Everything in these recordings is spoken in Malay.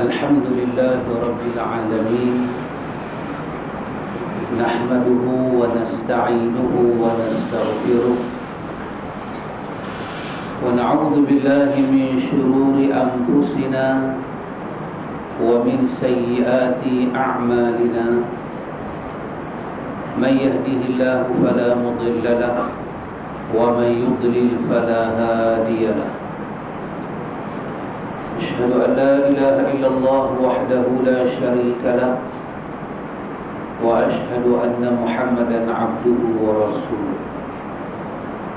الحمد لله رب العالمين نحمده ونستعينه ونستغفره ونعوذ بالله من شرور أنفسنا ومن سيئات أعمالنا من يهده الله فلا مضل له ومن يضلل فلا هادي له أشهد أن لا إله إلا الله وحده لا شريك له وأشهد أن محمدا عبده ورسوله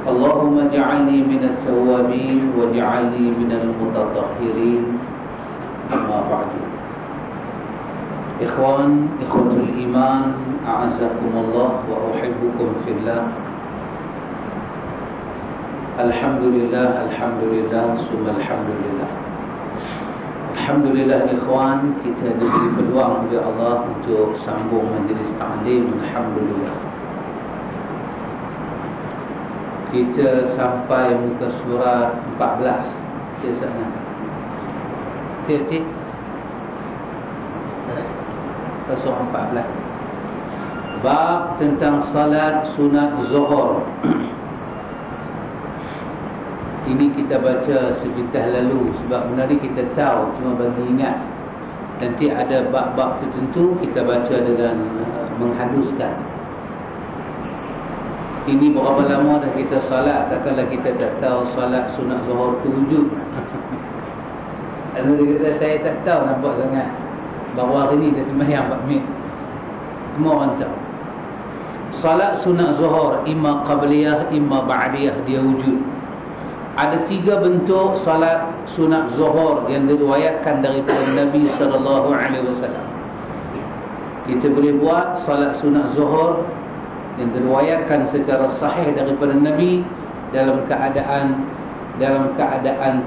اللهم اجعلني من التوابين واجعلني من المتطهرين أما بعد إخوة الإيمان أعزكم الله وأحبكم في الله الحمد لله ثم الحمد لله. Alhamdulillah ikhwan, kita diberi peluang oleh Allah untuk sambung majlis ta'lim. Alhamdulillah. Kita sampai muka surat 14. Cik sana. Cik. Surah 14. Bab tentang salat sunat zuhur. Ini kita baca sepintas lalu sebab benda ni kita tahu, cuma bagi ingat. Nanti ada bab-bab tertentu kita baca dengan menghaduskan. Ini berapa lama dah kita salat, takkanlah kita tak tahu salat sunat zuhur tu wujud. Lalu dia kata saya tak tahu, nampak sangat baru hari ni dia sembahyang 4 minit. Semua orang tahu salat sunat zuhur imma qabliyah imma ba'diyah dia wujud. Ada 3 bentuk salat sunat zuhur yang diriwayatkan daripada Nabi SAW. Kita boleh buat salat sunat zuhur yang diriwayatkan secara sahih daripada Nabi dalam keadaan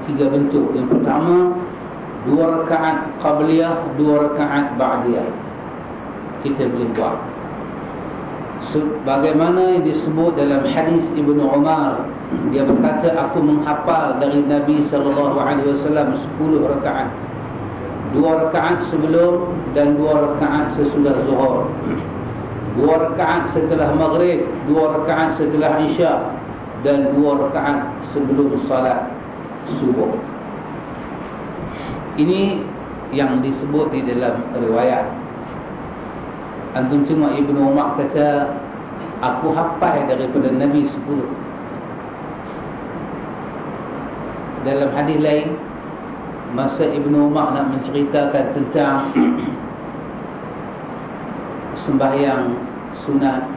3 bentuk. Yang pertama, 2 rakaat qabliyah, 2 rakaat ba'diyah. Kita boleh buat sebagaimana yang disebut dalam hadis Ibnu Umar. Dia berkata, aku menghafal dari Nabi SAW 10 rakaat, 2 rakaat sebelum dan 2 rakaat sesudah zuhur, 2 rakaat setelah maghrib, 2 rakaat setelah isya, dan 2 rakaat sebelum salat subuh. Ini yang disebut di dalam riwayat. Antum tengok Ibnu Umar kata, aku hafal daripada Nabi 10. Dalam hadis lain, masa Ibnu Umar nak menceritakan tentang sembahyang sunat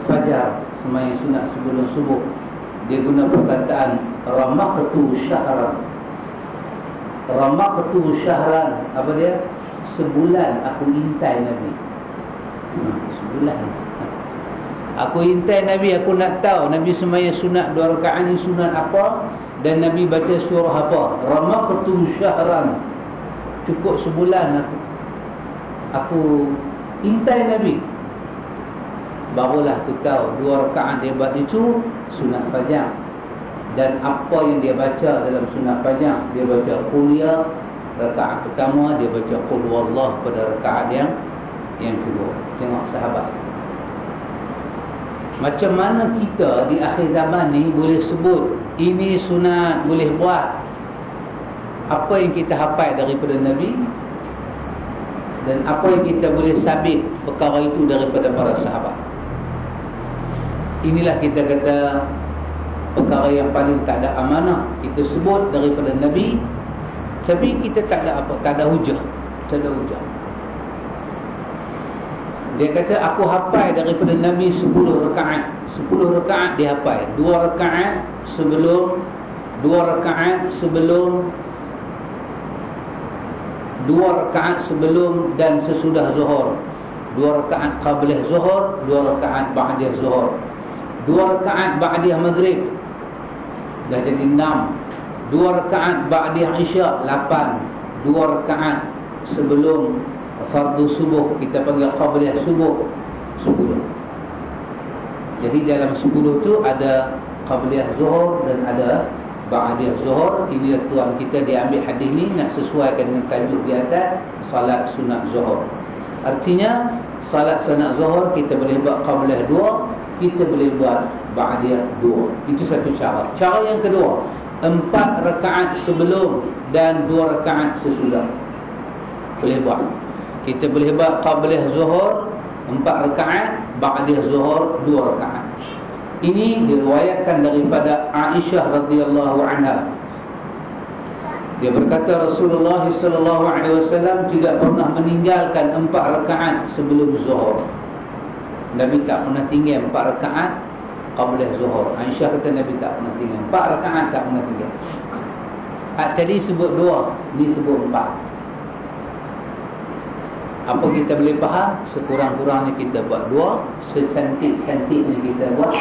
fajar, sembahyang sunat sebelum subuh, dia guna perkataan ramaqtu syahran. Ramaqtu syahran, apa dia? Sebulan aku intai Nabi. Sebulan aku intai Nabi, aku nak tahu Nabi sembahyang sunat 2 rakaat ni sunat apa dan Nabi baca surah apa. Ramaqtu syahran, cukup sebulan aku intai Nabi, barulah aku tahu 2 rakaat dia buat itu sunat fajar. Dan apa yang dia baca dalam sunat fajar, dia baca qul ya rakaat pertama, dia baca qul huwallah pada rakaat yang kedua. Tengok sahabat, macam mana kita di akhir zaman ni boleh sebut ini sunat, boleh buat apa yang kita hafal daripada Nabi, dan apa yang kita boleh sabit perkara itu daripada para sahabat. Inilah kita kata perkara yang paling tak ada amanah. Kita sebut daripada Nabi, tapi kita tak ada hujah. Dia kata aku hafal daripada Nabi 10 rakaat. 10 rakaat dia hafal. 2 rakaat sebelum 2 rakaat sebelum dan sesudah zuhur, 2 rakaat qabliyah zuhur, 2 rakaat ba'diyah zuhur, 2 rakaat ba'diyah maghrib, dah jadi 6, 2 rakaat ba'diyah isya 8, 2 rakaat sebelum fardu subuh, kita panggil qabliyah subuh 10. Jadi dalam 10 tu ada qabliyah zuhur dan ada ba'da zuhur. Inilah tuan kita diambil hadis ni nak sesuaikan dengan tajuk di atas, salat sunat zuhur. Artinya salat sunat zuhur kita boleh buat qablah 2, kita boleh buat ba'da 2. Itu satu cara. Cara yang kedua, 4 rakaat sebelum dan 2 rakaat sesudah. Boleh buat. Kita boleh buat qablah zuhur 4 rakaat, ba'da zuhur 2 rakaat. Ini diriwayatkan daripada Aisyah radhiyallahu anha. Dia berkata Rasulullah sallallahu alaihi wasallam tidak pernah meninggalkan 4 rakaat sebelum zuhur. Nabi tak pernah tinggal 4 rakaat qabla zuhur. Aisyah kata Nabi tak pernah tinggal 4 rakaat, tak pernah tinggal. Tadi sebut 2, ni sebut 4. Apa kita boleh faham? Sekurang-kurangnya kita buat 2, secantik-cantiknya kita buat.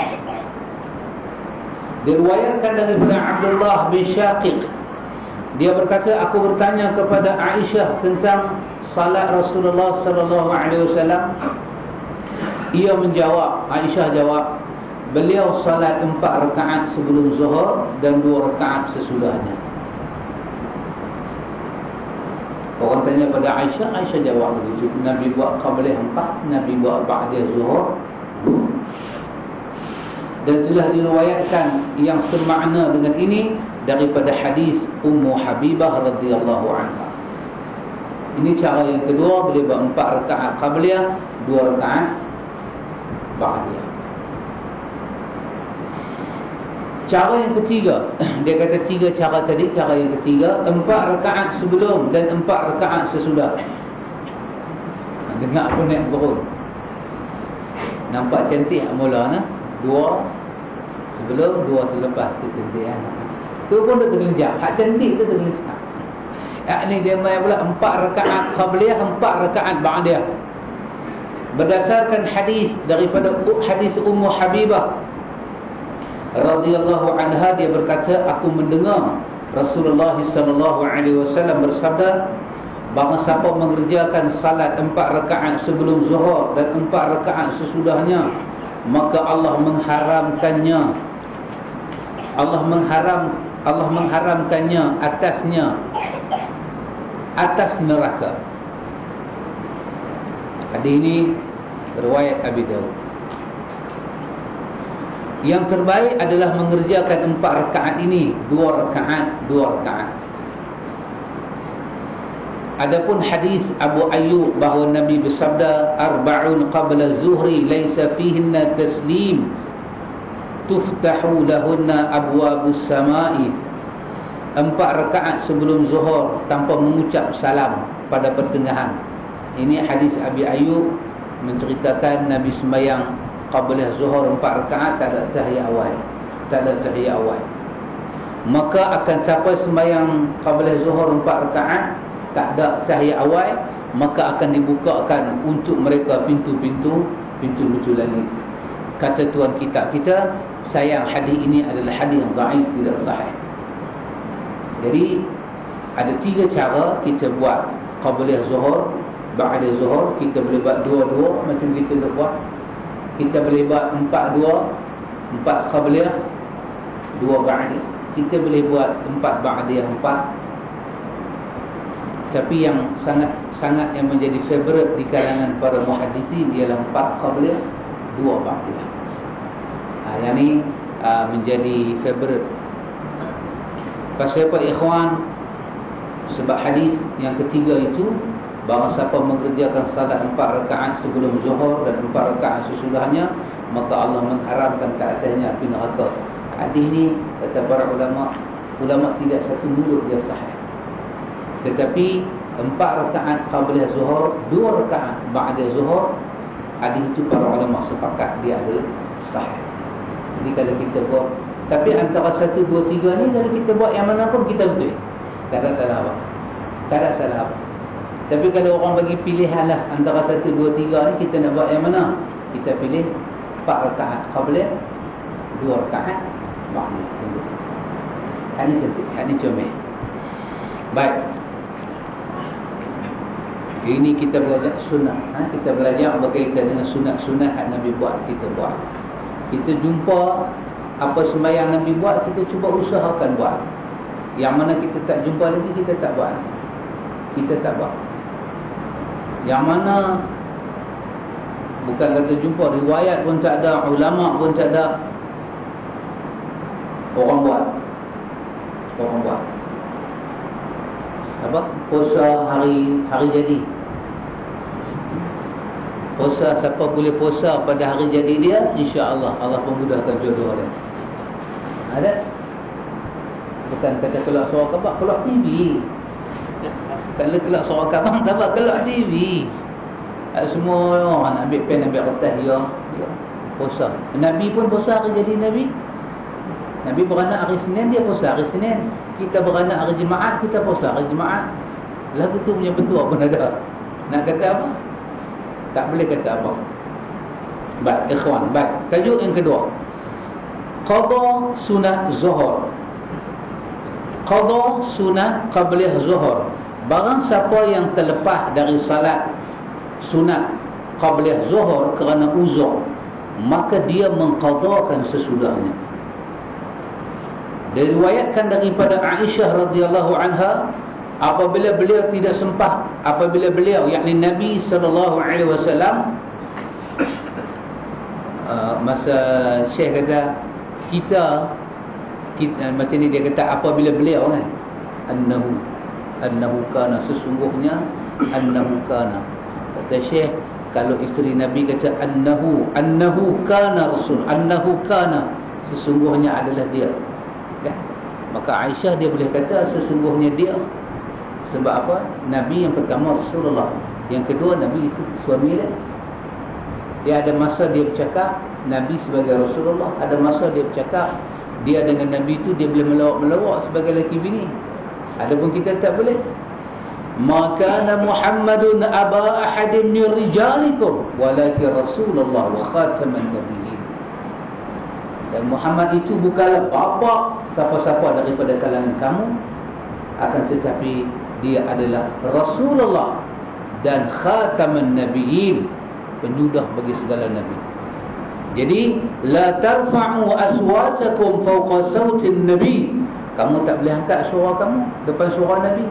Diriwayatkan daripada Abdullah bin Syaqiq, dia berkata, aku bertanya kepada Aisyah tentang salat Rasulullah sallallahu alaihi wasallam. Ia menjawab, Aisyah jawab, beliau salat 4 rakaat sebelum zuhur dan 2 rakaat sesudahnya. Orang tanya pada Aisyah, Aisyah jawab begitu. Nabi buat qablah 4, Nabi buat ba'da zuhur 2. Dan telah diriwayatkan yang semakna dengan ini daripada hadis Ummu Habibah radhiyallahu anha. Ini cara yang kedua, boleh buat 4 rakaat qabliyah, 2 rakaat ba'diyah. Cara yang ketiga, dia kata 3 cara tadi. Cara yang ketiga, 4 rakaat sebelum dan 4 rakaat sesudah. Dengar apa naik turun. Nampak cantik mula nah. 2 sebelum, 2 selepas. Itu cantik kan. Tu pun dia tergencang. Hak cantik tu tergencang. Ni dia main pula 4 rakaat qabliyah, 4 rakaat ba'diyah. Berdasarkan hadis daripada hadis Ummu Habibah radhiyallahu anha, dia berkata, aku mendengar Rasulullah sallallahu alaihi wasallam bersabda, barang siapa mengerjakan salat 4 rakaat sebelum zuhur dan 4 rakaat sesudahnya, maka Allah mengharamkannya atas neraka. Hadis ini riwayat Abi Dawud. Yang terbaik adalah mengerjakan 4 rakaat ini, 2 rakaat, 2 rakaat. Adapun hadis Abu Ayyub bahawa Nabi bersabda, arba'un qabla zuhri laysa fihinna taslim tuftahu lahunna abwabus samai. 4 rakaat sebelum zuhur tanpa mengucap salam pada pertengahan. Ini hadis Abi Ayyub menceritakan Nabi sembahyang qabla zuhur 4 rakaat, tak ada cahaya awal. Maka akan siapa sembahyang qabla zuhur 4 rakaat tak ada cahaya awal, maka akan dibukakan untuk mereka pintu-pintu langit. Kata tuan kitab kita, sayang hadis ini adalah hadis yang dhaif, tidak sahih. Jadi ada 3 cara kita buat qabla zuhur, ba'da zuhur. Kita boleh buat 2-2 macam kita dah buat. Kita boleh buat 4-2, 4 qabliyah, 2 ba'diyah. Kita boleh buat 4 ba'diyah, 4. Tapi yang sangat yang menjadi favorite di kalangan para muhaddisin ialah 4 qabliyah, 2 ba'diyah. Yang ni menjadi favorite. Pasal apa ikhwan? Sebab hadis yang ketiga itu, barang siapa mengerjakan salat 4 rakaat sebelum zuhur dan 4 rakaat sesudahnya, maka Allah mengharamkan ke atasnya api neraka. Hadis ni kata para ulama tidak satu mulut dia sahih. Tetapi 4 rakaat qabla zuhur, 2 rakaat ba'da zuhur, hadis itu para ulama sepakat dia adalah sahih. Jadi kalau kita buat, tapi antara 1, 2, 3 ni kalau kita buat yang mana pun kita betul. Tak ada salah apa. Tak ada salah apa. Tapi kalau orang bagi pilihan lah antara 1, 2, 3 ni, kita nak buat yang mana? Kita pilih 4 rakaat qabla, 2 rakaat ba'da. Hadis cantik, hadis comel. Baik. Ini kita belajar sunat. Kita belajar berkaitan dengan sunat-sunat yang Nabi buat, kita buat. Kita jumpa Apa sembahyang Nabi buat, kita cuba usahakan buat. Yang mana kita tak jumpa lagi, kita tak buat. Kita tak buat. Yang mana bukan kata jumpa, riwayat pun tak ada, ulama pun tak ada, orang buat. Orang buat apa? Puasa hari jadi. Puasa, siapa boleh puasa pada hari jadi dia, insya-Allah Allah pemudahkan jodoh dia. Ada? Bukan kata keluar suara khabar, keluar TV. Kalau keluar suara khabar, tak apa, keluar TV. Semua orang nak ambil pen, ambil kertas, dia puasa. Nabi pun puasa hari jadi Nabi. Nabi beranak hari Senin, dia puasa hari Senin. Kita beranak hari Jumaat, kita puasa hari Jumaat. Lagu tu punya petua pun ada. Nak kata apa? Tak boleh kata apa. Baik, ikhwan, baik. Tajuk yang kedua, qada sunat zuhur. Qada sunat qabliyah zuhur. Barang siapa yang terlepas dari salat sunat qabliyah zuhur kerana uzur, maka dia mengqadakan sesudahnya. Diriwayatkan daripada Aisyah radhiyallahu anha, apabila beliau tidak sempat, apabila beliau, yakni Nabi sallallahu alaihi wasallam, masa Syekh kata kita macam ni, dia kata apabila beliau kan, annahu kana, sesungguhnya, annahu kana. Kata Syekh, kalau isteri Nabi kata annahu kana rasul, annahu kana, sesungguhnya adalah dia, kan? Maka Aisyah dia boleh kata sesungguhnya dia. Sebab apa? Nabi yang pertama Rasulullah, yang kedua Nabi suami dia. Dia ada masa dia bercakap Nabi sebagai Rasulullah, ada masa dia bercakap dia dengan Nabi itu dia boleh melawak sebagai lelaki bini. Adapun kita tak boleh. Maka Muhammadun aba ahadin min rijalikum walakin Rasulullah wa khataman nabiyyin. Dan Muhammad itu bukanlah bapa siapa-siapa daripada kalangan kamu, akan tetapi dia adalah Rasulullah dan khataman nabiyyin, penyudah bagi segala nabi. Jadi la tarfa'u aswatakum fawqa sautin nabi, kamu tak boleh angkat suara kamu depan suara Nabi.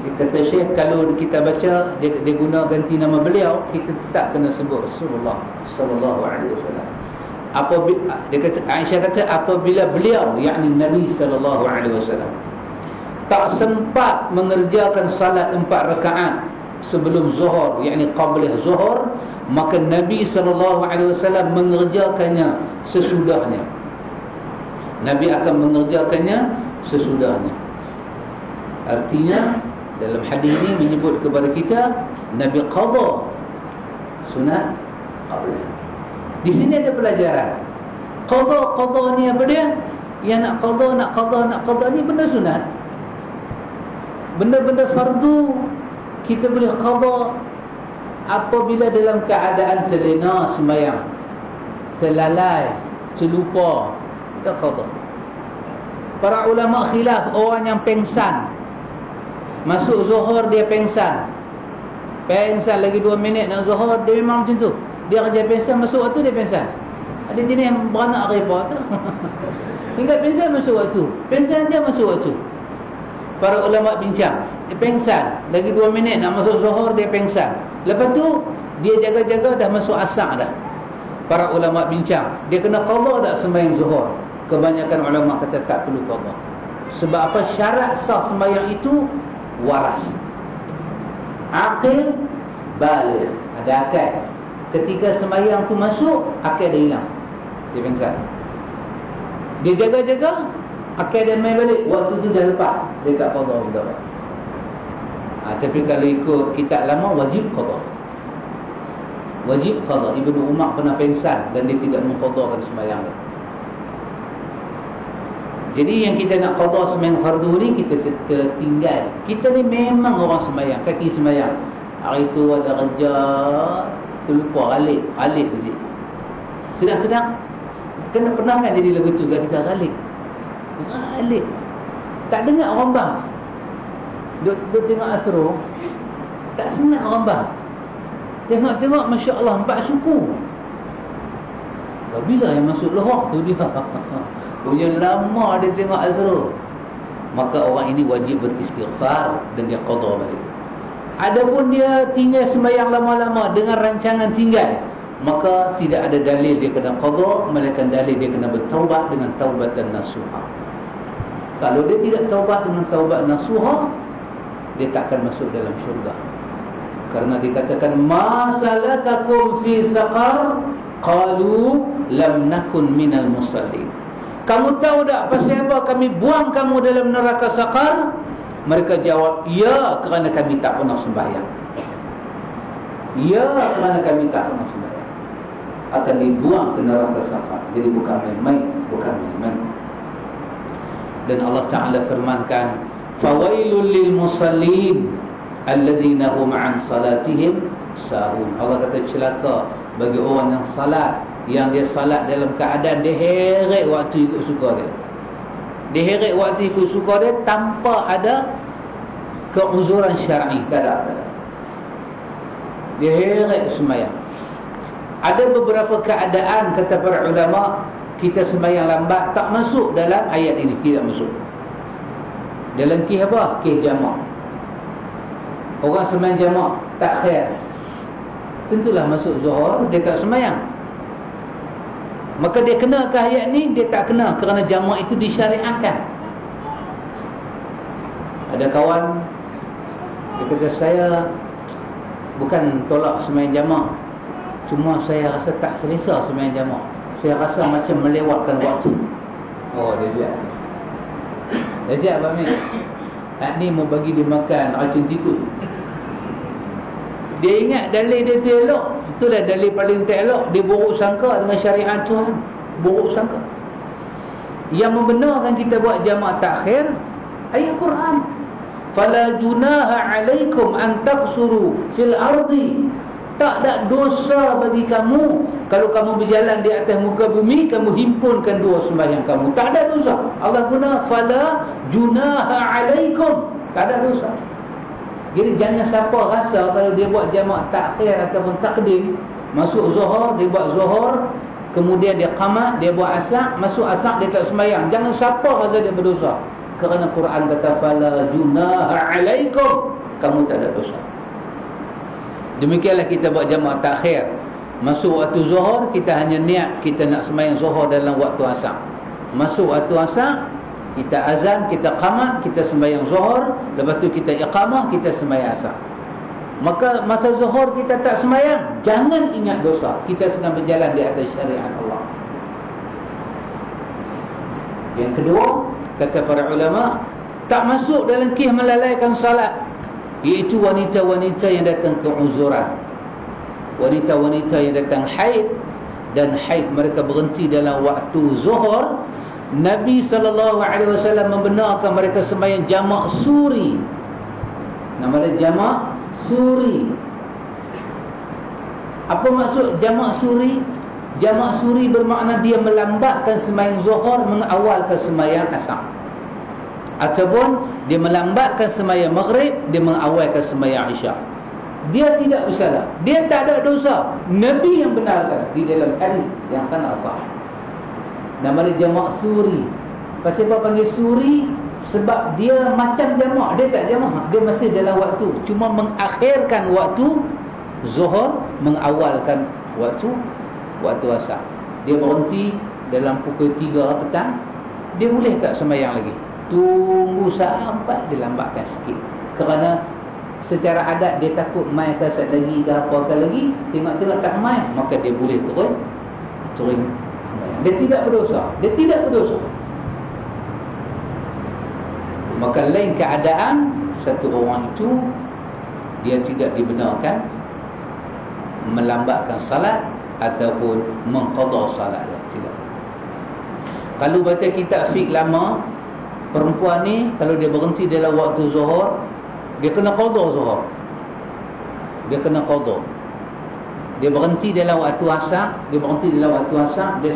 Dia kata Syekh, kalau kita baca dia guna ganti nama beliau, kita tak kena sebut Rasulullah sallallahu alaihi wasallam. Dia kata, Aisyah kata apabila beliau, yakni Nabi sallallahu alaihi wasallam, tak sempat mengerjakan salat 4 rakaat sebelum zuhur, yakni qabliyah zuhur, maka Nabi sallallahu alaihi wasallam mengerjakannya sesudahnya. Nabi akan mengerjakannya sesudahnya. Artinya dalam hadis ini menyebut kepada kita Nabi qada sunat qabliyah. Di sini ada pelajaran. Qada ni apa dia? Yang nak qada ni benda sunat. Benda-benda fardu kita boleh qada apabila dalam keadaan terlena sembahyang, terlalai, terlupa, kita qada. Para ulama khilaf, orang yang pengsan masuk zuhur, dia pengsan lagi 2 minit nak zuhur, dia memang macam tu. Dia kerja pengsan, masuk waktu dia pengsan. Ada jenis yang beranak repot tu hingga pengsan masuk waktu, pengsan dia masuk waktu. Para ulama bincang, dia pengsan lagi 2 minit nak masuk zuhur, dia pengsan. Lepas tu dia jaga-jaga dah masuk asar dah. Para ulama bincang, dia kena qada tak sembahyang zuhur? Kebanyakan ulama kata tak perlu qada. Sebab apa? Syarat sah sembahyang itu waras, aqil, baligh, ada akal. Ketika sembahyang tu masuk, akal dia hilang, dia pengsan. Dia jaga-jaga, akal dia main balik, waktu tu dah lepas, dia tak qada sudah. Tapi kalau ikut kitab lama, wajib qada. Wajib qada. Ibnu Umar pernah pengsan dan dia tidak mengqadakan sembahyang dia. Jadi yang kita nak qada sembahyang fardu ni, kita tertinggal. Kita ni memang orang sembahyang, kaki sembahyang. Hari tu ada kerja, terlupa alik masjid. Sedang-sedang kena pernah kan jadi lagu tu kat kita, alik. Tak dengar orang bang. Duk tengok asro, tak senang orang bang. Tengok Masya Allah 4 suku. Bila yang masuk lohak tu dia punya lama dia tengok azrul, maka orang ini wajib beristighfar dan dia qada balik. Adapun dia tinggal sembahyang lama-lama dengan rancangan tinggal, maka tidak ada dalil dia kena qada, melainkan dalil dia kena bertaubat dengan taubatan nasuha. Kalau dia tidak taubat dengan taubat nasuha, dia takkan masuk dalam syurga. Karena dikatakan ma salakakum fi saqar qalu lam nakun minal musallin. Kamu tahu tak pasal apa kami buang kamu dalam neraka saqar? Mereka jawab, ya, kerana kami tak pernah sembahyang. Ya, kerana kami tak pernah sembahyang. Akan dibuang ke neraka saqar. Jadi bukan main-main, bukan main-main. Dan Allah Ta'ala firmankan, fawailul lil musallin alladzina hum an salatihim sahun. Allah kata celaka bagi orang yang salat, yang dia salat dalam keadaan dia heret waktu ikut suka dia. Dia heret waktu ikut suka dia tanpa ada keuzuran syar'i. Tak ada. Dia heret sembahyang. Ada beberapa keadaan, kata para ulama, kita sembahyang lambat tak masuk dalam ayat ini, tidak masuk. Dalam kes apa? Kes jamak. Orang sembahyang jamak tak khair, tentulah masuk zuhur dia tak sembahyang. Maka dia kena ke ayat ni? Dia tak kena, kerana jamak itu disyariatkan. Ada kawan dia kata, saya bukan tolak sembahyang jamak, cuma saya rasa tak selesa sembahyang jamak. Saya rasa macam melewatkan waktu. Oh, dia siap. Dia siap Pak Min. Hak ni mau bagi dia makan racun tikus. Dia ingat dalil dia tu elok. Itulah dalil paling tak elok. Dia buruk sangka dengan syariat Tuhan. Buruk sangka. Yang membenarkan kita buat jamaah takhir ayat Quran. Fala junaha alaikum an taqsuru fil ardi. Tak ada dosa bagi kamu kalau kamu berjalan di atas muka bumi, kamu himpunkan dua sembahyang kamu. Tak ada dosa. Allah guna fala junaha alaikum. Tak ada dosa. Jadi jangan siapa rasa kalau dia buat jamak takhir ataupun takdim, masuk zuhur, dia buat zuhur, kemudian dia qamat, dia buat asar, masuk asar dia tak sembahyang. Jangan siapa rasa dia berdosa. Kerana Quran kata fala junaha alaikum. Kamu tak ada dosa. Demikianlah kita buat jamak takhir. Masuk waktu zuhur, kita hanya niat kita nak sembahyang zuhur dalam waktu asar. Masuk waktu asar, kita azan, kita qamat, kita sembahyang zuhur, lepas tu kita iqamah, kita sembahyang asar. Maka masa zuhur kita tak sembahyang, jangan ingat dosa. Kita sedang berjalan di atas syariat Allah. Yang kedua, kata para ulama, tak masuk dalam kes melalaikan salat, iaitu wanita-wanita yang datang keuzuran. Wanita-wanita yang datang haid, dan haid mereka berhenti dalam waktu zuhur. Nabi SAW membenarkan mereka sembahyang jamak suri. Nama dia jamak suri. Apa maksud jamak suri? Jamak suri bermakna dia melambatkan sembahyang zuhur, mengawalkan sembahyang asar. Ataupun dia melambatkan sembahyang maghrib, dia mengawalkan sembahyang isyak. Dia tidak bersalah, dia tak ada dosa. Nabi yang benarkan di dalam hadis yang sanad sahih. Nama dia jamak suri. Pasal apa panggil suri? Sebab dia macam jamak, dia tak jamak, dia masih dalam waktu, cuma mengakhirkan waktu zuhur, mengawalkan waktu asar. Dia berhenti dalam pukul 3 petang, dia boleh tak sembahyang lagi? Tunggu sampai dia lambatkan sikit. Kerana secara adat dia takut mai kasat lagi ke apa lagi, tengok-tengok tak mai, maka dia boleh turun sembahyang. Dia tidak berdosa. Maka lain keadaan satu orang itu dia tidak dibenarkan melambatkan salat ataupun mengqada salat dia. Tidak. Kalau baca kitab fiqh lama, perempuan ni kalau dia berhenti dalam waktu zuhur, dia kena qada zuhur. Dia kena qada. Dia berhenti dalam waktu asar, dia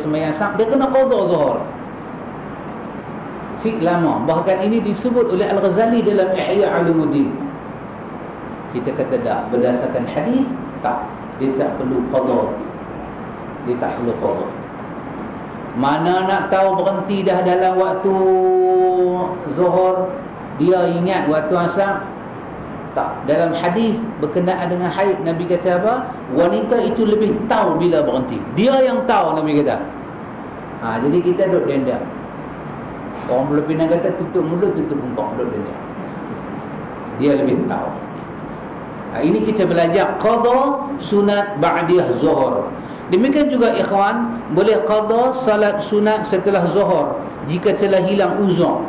sembahyang asar, dia kena qada zuhur. Fiqh lama. Bahkan ini disebut oleh Al-Ghazali dalam Ihya Ulumuddin. Kita kata tak, berdasarkan hadis tak, dia tak perlu qada. Mana nak tahu berhenti dah dalam waktu Zuhur, dia ingat waktu Asar? Tak. Dalam hadis berkenaan dengan haid, Nabi kata apa? Wanita itu lebih tahu bila berhenti. Dia yang tahu, Nabi kata. Jadi kita duduk denda. Orang Filipina kata tutup mulut, tutup muka, duduk denda. Dia lebih tahu. Ini kita belajar qada sunat ba'diyah zuhur. Demikian juga ikhwan, boleh qada salat sunat setelah zuhur jika telah hilang uzur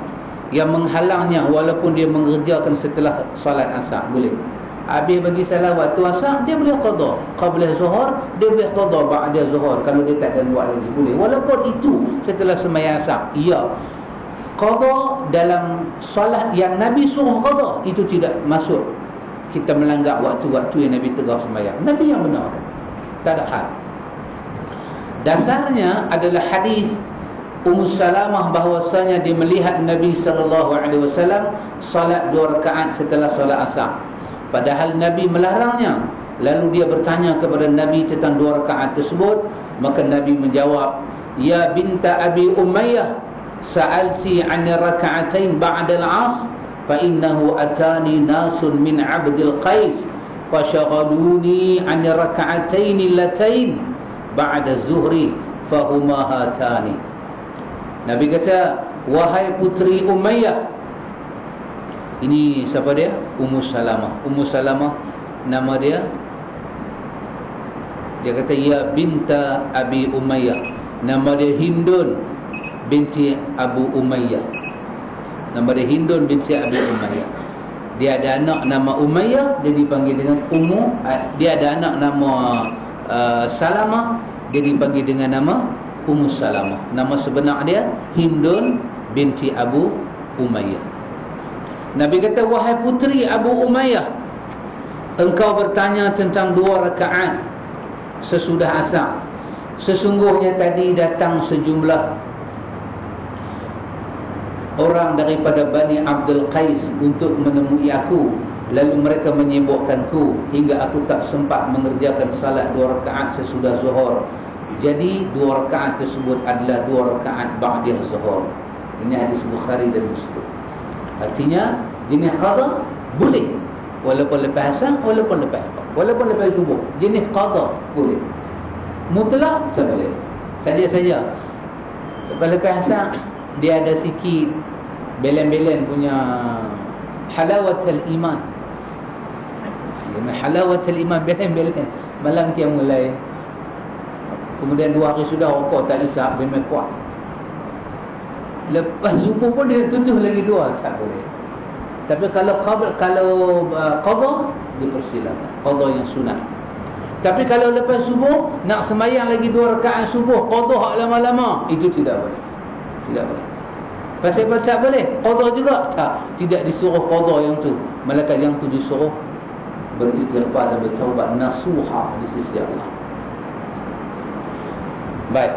yang menghalangnya, walaupun dia mengerjakan setelah salat asar, boleh. Habis bagi salat waktu asar, dia boleh qada. Qabla zuhur, dia boleh qada ba'da zuhur kalau dia tak ada buat lagi, boleh. Walaupun itu setelah sembahyang asar. Ya. Qada dalam solat yang Nabi suruh qada, itu tidak masuk kita melanggar waktu-waktu yang Nabi tegur sembahyang. Nabi yang benarkan. Tak ada hal. Dasarnya adalah hadis Ummu Salamah bahwasanya dia melihat Nabi SAW salat 2 rakaat setelah solat asar. Padahal Nabi melarangnya. Lalu dia bertanya kepada Nabi tentang 2 rakaat tersebut. Maka Nabi menjawab, "Ya binta Abi Umayyah, sa'alti 'ani raka'atain ba'da al-'asr fa innahu atani nasun min 'abdil Qais fashaghaluni 'ani raka'atain allatain ba'da zuhri fahuma hatani." Nabi kata, "Wahai putri Umayyah." Ini siapa dia? Ummu Salamah. Ummu Salamah nama dia. Dia kata, "Ya binta Abi Umayyah." Nama dia Hindun binti Abu Umayyah. Nama dia Hindun binti Abi Umayyah. Dia ada anak nama Umayyah, dia dipanggil dengan Ummu. Dia ada anak nama Salamah, dia dipanggil dengan nama Ummu Salamah. Nama sebenar dia Hindun binti Abu Umayyah. Nabi kata, "Wahai putri Abu Umayyah, engkau bertanya tentang 2 rakaat sesudah asar. Sesungguhnya tadi datang sejumlah orang daripada Bani Abdul Qais untuk menemui aku. Lalu mereka menyibukkanku hingga aku tak sempat mengerjakan salat 2 rakaat sesudah zuhur. Jadi 2 rakaat tersebut adalah 2 rakaat ba'da zuhur." Ini hadis Bukhari dan Muslim. Artinya jenis qada boleh, walaupun lepas asar, walaupun lepas apa, walaupun lepas subuh, jenis qada boleh. Mutlak tak boleh. Saja-saja lepas asar dia ada sikit belen-belen punya halawatul iman. Halawatul iman, belen-belen malam kiam mulai. Kemudian 2 hari sudah rokok tak isap, memang kuat. Lepas subuh pun dia tutup lagi 2, tak boleh. Tapi kalau qada dipersilakan, qada yang sunat. Tapi kalau lepas subuh nak sembahyang lagi 2 rakaat subuh, qada hak lama-lama, itu tidak boleh. Tidak boleh. Pasal apa tak boleh? Qada juga tak. Tidak disuruh qada yang tu, malaikat yang tu disuruh beristighfar dan bertaubat nasuha di sisi Allah. Baik.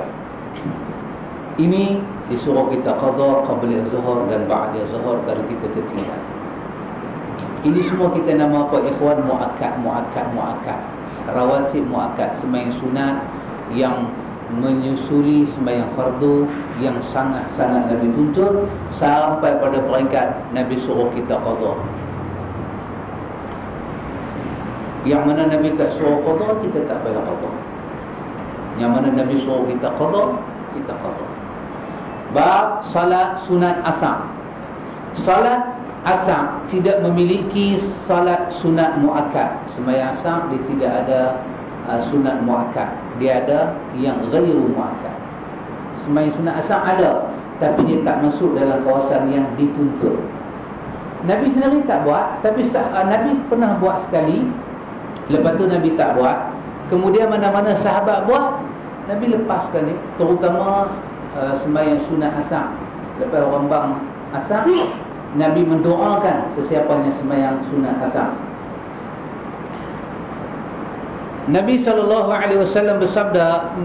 Ini disuruh kita qada qabla zuhur dan ba'da zuhur kalau kita tertinggal. Ini semua kita nama apa ikhwan? Muakkad. Rawatib muakkad, sembahyang sunat yang menyusuli sembahyang fardu yang sangat-sangat Nabi tuntut sampai pada peringkat Nabi suruh kita qada. Yang mana Nabi tak suruh qada, kita tak payah qada. Yang mana Nabi suruh kita qada, kita qada. Bab salat sunat asar. Salat asar tidak memiliki salat sunat muakkad. Sembahyang asar dia tidak ada sunat muakkad. Dia ada yang ghairu muakkad. Sembahyang sunat asar ada, tapi dia tak masuk dalam kawasan yang dituntut. Nabi sendiri tak buat, tapi Nabi pernah buat sekali. Lepas tu Nabi tak buat. Kemudian mana-mana sahabat buat, Nabi lepaskan dia. Terutama sembahyang sunat asar. Lepas orang bang asar, Nabi mendoakan sesiapa yang sembahyang sunat asar. Nabi SAW bersabda,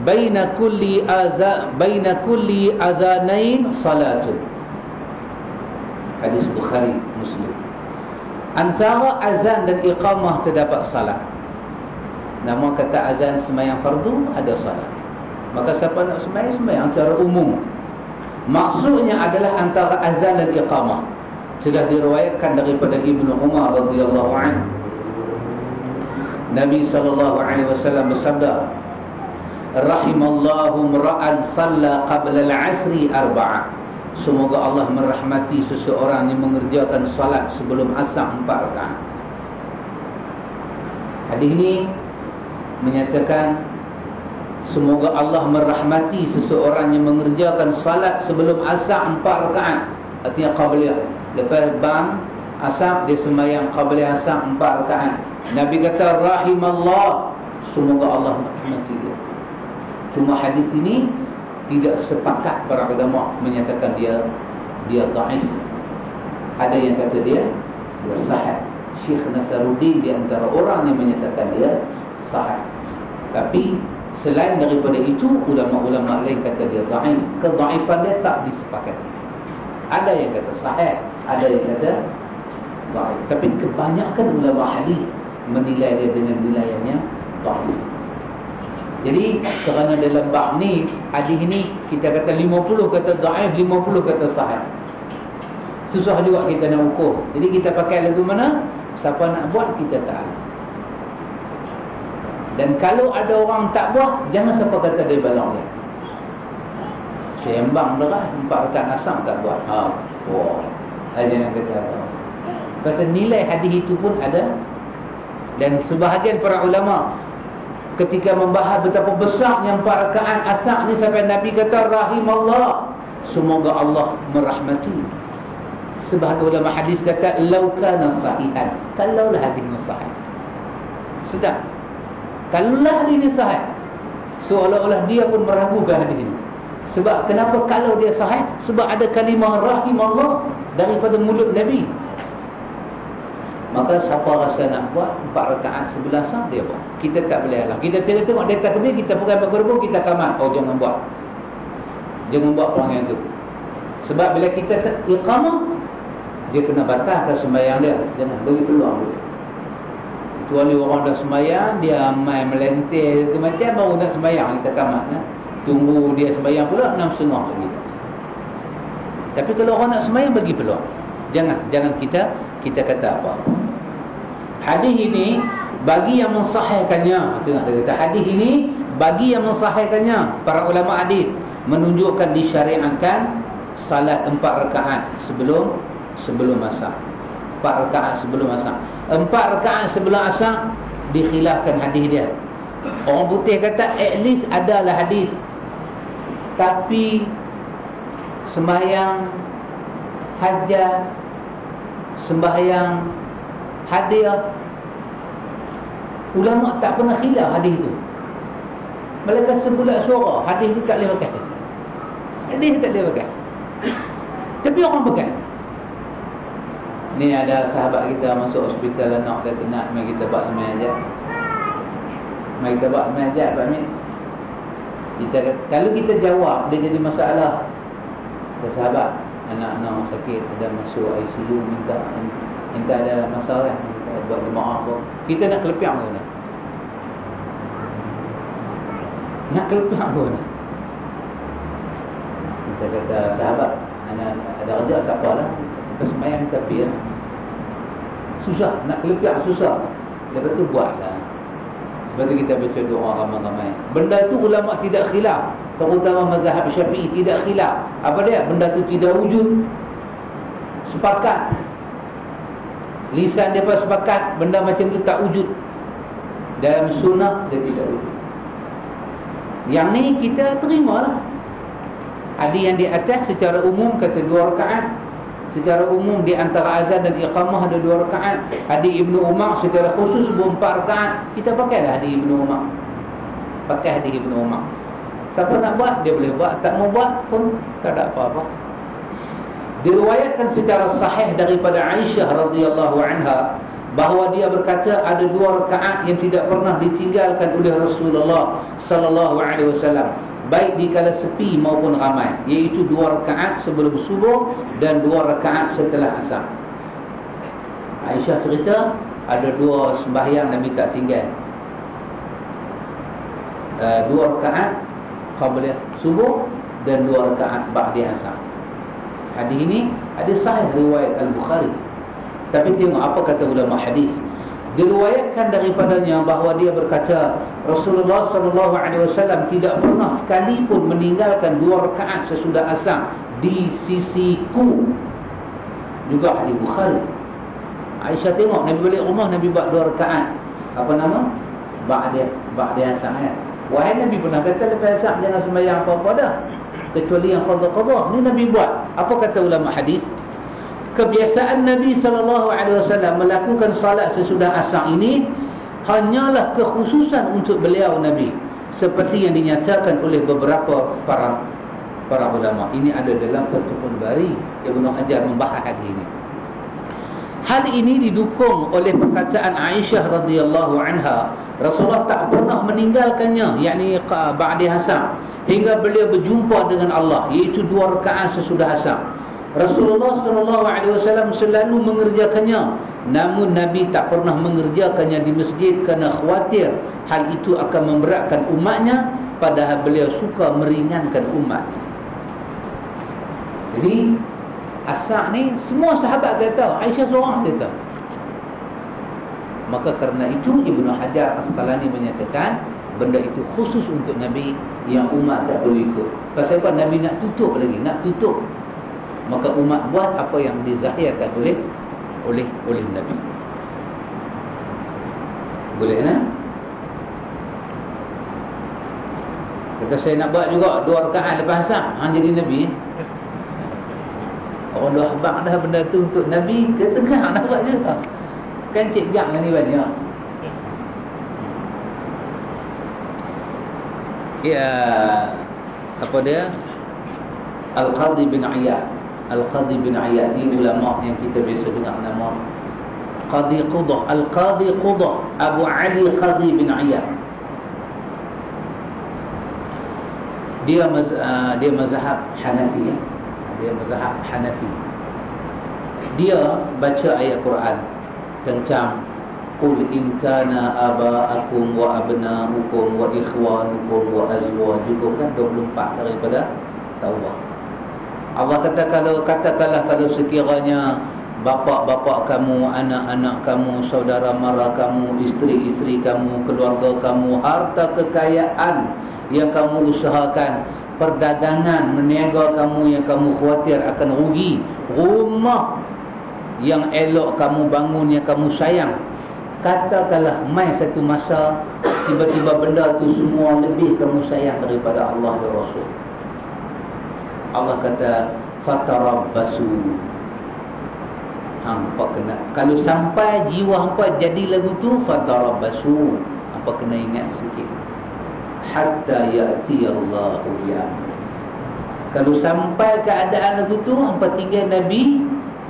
baina kulli adhanain salatun. Hadis Bukhari, Muslim. Antara azan dan iqamah terdapat salat. Nama kata azan sembahyang fardu, ada salat. Maka siapa nak sembahyang secara umum. Maksudnya adalah antara azan dan iqamah. Sudah diriwayatkan daripada Ibnu Umar radhiyallahu anhu, Nabi sallallahu alaihi wasallam bersabda, rahimallahu mra'an shalla qabla al-'asri arba'ah. Semoga Allah merahmati seseorang yang mengerjakan salat sebelum asar 4 rakaat. Hadis ini menyatakan semoga Allah merahmati seseorang yang mengerjakan salat sebelum asar 4 rakaat. Artinya qabliyah. Lepas bang asar dia sembahyang qabliyah asar 4 rakaat. Nabi kata rahimallah, semoga Allah merahmati dia. Cuma hadis ini tidak sepakat para ulama menyatakan dia dhaif. Ada yang kata dia sahih. Syekh Nasaruddin di antara orang yang menyatakan dia sahih. Tapi selain daripada itu, ulama-ulama lain kata dia dhaif. Kedhaifan dia tak disepakati. Ada yang kata sahih, ada yang kata dhaif. Tapi kebanyakan ulama hadis menilai dia dengan nilainya dhaif. Jadi kerana dalam bab ni, hadis ni kita kata 50 kata dhaif, 50 kata sahih. Susah juga kita nak ukur. Jadi kita pakai lagu mana? Siapa nak buat kita tahu. Dan kalau ada orang tak buat, jangan siapa kata dia balong dia. Sembang dah 4 rakaat asar tak buat. Jangan kata apa. Pasal nilai hadis itu pun ada. Dan sebahagian para ulama ketika membahas betapa besarnya 4 rakaat asar ni, sampai Nabi kata rahimallah, semoga Allah merahmati. Sebahagian ulama hadis kata law kana sahihan, kalaulah hadis ni sahih. Sedap. Kalaulah hadis ni sahih, seolah-olah dia pun meragukan hadis ini. Sebab kenapa kalau dia sahih? Sebab ada kalimah rahimallah daripada mulut Nabi. Maka siapa rasa nak buat 4 rakaat sebelah asar, dia buat. Kita tak boleh halang. Kita tengok dia takbir, kita pegang bergerbung, kita kamat. Jangan buat. Jangan buat perangai itu. Sebab bila kita iqamah, dia kena batalkan sembahyang dia. Jangan bagi peluang dia. Kecuali orang dah sembahyang, dia main melentir ke macam, baru nak sembahyang, kita kamat. Tunggu dia sembahyang pula 6.30 lagi. Tapi kalau orang nak sembahyang, bagi peluang. Jangan kita kata apa-apa. Hadis ini bagi yang mensahihkannya, tengok dia kata hadis ini bagi yang mensahihkannya, para ulama hadis menunjukkan disyariatkan salat 4 rakaat sebelum asar. 4 rakaat sebelum asar. 4 rakaat sebelum asar dikhilafkan hadis dia. Orang putih kata at least adalah hadis. Tapi sembahyang hajat, sembahyang hadiah, ulama tak pernah khilaf hadis itu. Mereka sebulat suara hadis itu tak boleh pakai. Hadis tak boleh pakai. Tapi orang pakai. Ni ada sahabat kita masuk hospital, anak dia kena, mari kita buat sembahyang. Mari kita buat sembahyang, Pak Min. Kalau kita jawab, dia jadi masalah. Kita sahabat, anak-anak sakit, ada masuk ICU, minta ada masalah, kita buat jemaah pun. Kita nak kelepiang ke mana? Nak kelepiang ke mana? Kita kata sahabat, anak ada kerja tak apalah, lepas sembahyang kita pergi lah. Susah, nak kelepiang susah. Lepas tu buatlah. Lepas tu kita baca doa ramai-ramai. Benda tu ulama tidak khilaf, terutama mazhab Syafi'i tidak khilaf. Apa dia? Benda tu tidak wujud. Sepakat. Lisan dia pun sepakat benda macam tu tak wujud. Dalam sunnah dia tidak wujud. Yang ni kita terimalah. Hadis yang di atas secara umum kata 2 rakaat. Secara umum di antara azan dan iqamah ada 2 rakaat. Hadis Ibnu Umar secara khusus 4 rakaat. Kita pakailah hadis Ibnu Umar. Pakai hadis Ibnu Umar. Siapa nak buat, dia boleh buat. Tak mau buat pun tak ada apa-apa. Diriwayatkan secara sahih daripada Aisyah radhiyallahu anha bahawa dia berkata ada 2 rakaat yang tidak pernah ditinggalkan oleh Rasulullah sallallahu alaihi wasallam, baik di kala sepi maupun ramai, iaitu 2 rakaat sebelum subuh dan 2 rakaat setelah asar. Aisyah cerita ada 2 sembahyang Nabi tak tinggal. 2 rakaat qabliyah subuh dan 2 rakaat ba'da asar. Hadis ini hadis sahih riwayat Al-Bukhari. Tapi tengok apa kata ulama hadis. Diriwayatkan daripadanya bahawa dia berkata, Rasulullah SAW tidak pernah sekalipun meninggalkan 2 rakaat sesudah asar di sisiku. Juga hadis Bukhari. Aisyah tengok Nabi balik rumah, Nabi buat 2 rakaat. Apa nama? Ba'da asar ya. Wahai Nabi pernah kata lepas asar jangan sembahyang apa-apa dah, kecuali yang qada-qada. Ni Nabi buat. Apa kata ulama hadis? Kebiasaan Nabi SAW melakukan salat sesudah asar ini hanyalah kekhususan untuk beliau Nabi, seperti yang dinyatakan oleh beberapa para ulama. Ini ada dalam Fathul Bari, Ibnu Hajar membahas hadis ini. Hal ini didukung oleh perkataan Aisyah radhiyallahu anha, Rasulullah tak pernah meninggalkannya, yakni ba'da asar, hingga beliau berjumpa dengan Allah, iaitu 2 rakaat sesudah asar. Rasulullah SAW selalu mengerjakannya, namun Nabi tak pernah mengerjakannya di masjid kerana khawatir hal itu akan memberatkan umatnya, padahal beliau suka meringankan umatnya. Jadi asar ni semua sahabat kata, Aisyah seorang kata. Maka kerana itu Ibnu Hajar Asqalani menyatakan benda itu khusus untuk Nabi, yang umat tak perlu ikut. Pasal apa? Nabi nak tutup lagi, nak tutup. Maka umat buat apa yang dizahirkan oleh Nabi. Boleh kan? Kata saya nak buat juga 2 rakaat lepas asar, hang jadi Nabi. Orang dah habaq dah benda tu untuk Nabi, ke tengah nak buat juga. Kan cik gang ni banyak. Ya, apa dia? Al-Qadhi bin Iyad. Al-Qadhi bin Iyad ni ulama yang kita biasa dengar nama Qadhi Qudah. Al-Qadhi Qudah, Abu Ali Qadhi bin Iyad. Dia mazhab Hanafi ya. Dia mazhab Hanafi. Dia baca ayat Quran tentang qul in kana aba'akum wa abna'ukum wa ikhwanukum wa azwajukum, kan 24 daripada Taubah. Allah kata katakanlah kalau sekiranya bapa-bapa kamu, anak-anak kamu, saudara mara kamu, isteri-isteri kamu, keluarga kamu, harta kekayaan yang kamu usahakan, perdagangan, meniaga kamu yang kamu khawatir akan rugi, rumah yang elok kamu bangun yang kamu sayang, katakanlah mai satu masa tiba-tiba benda tu semua lebih kamu sayang daripada Allah dan Rasul. Allah kata fatarabbasu, hampa kena, kalau sampai jiwa hampa jadi lagu tu, fatarabbasu, hampa kena ingat sikit, hatta ya'ti Allahu bi amri. Kalau sampai keadaan lagu tu, hampa tinggal Nabi,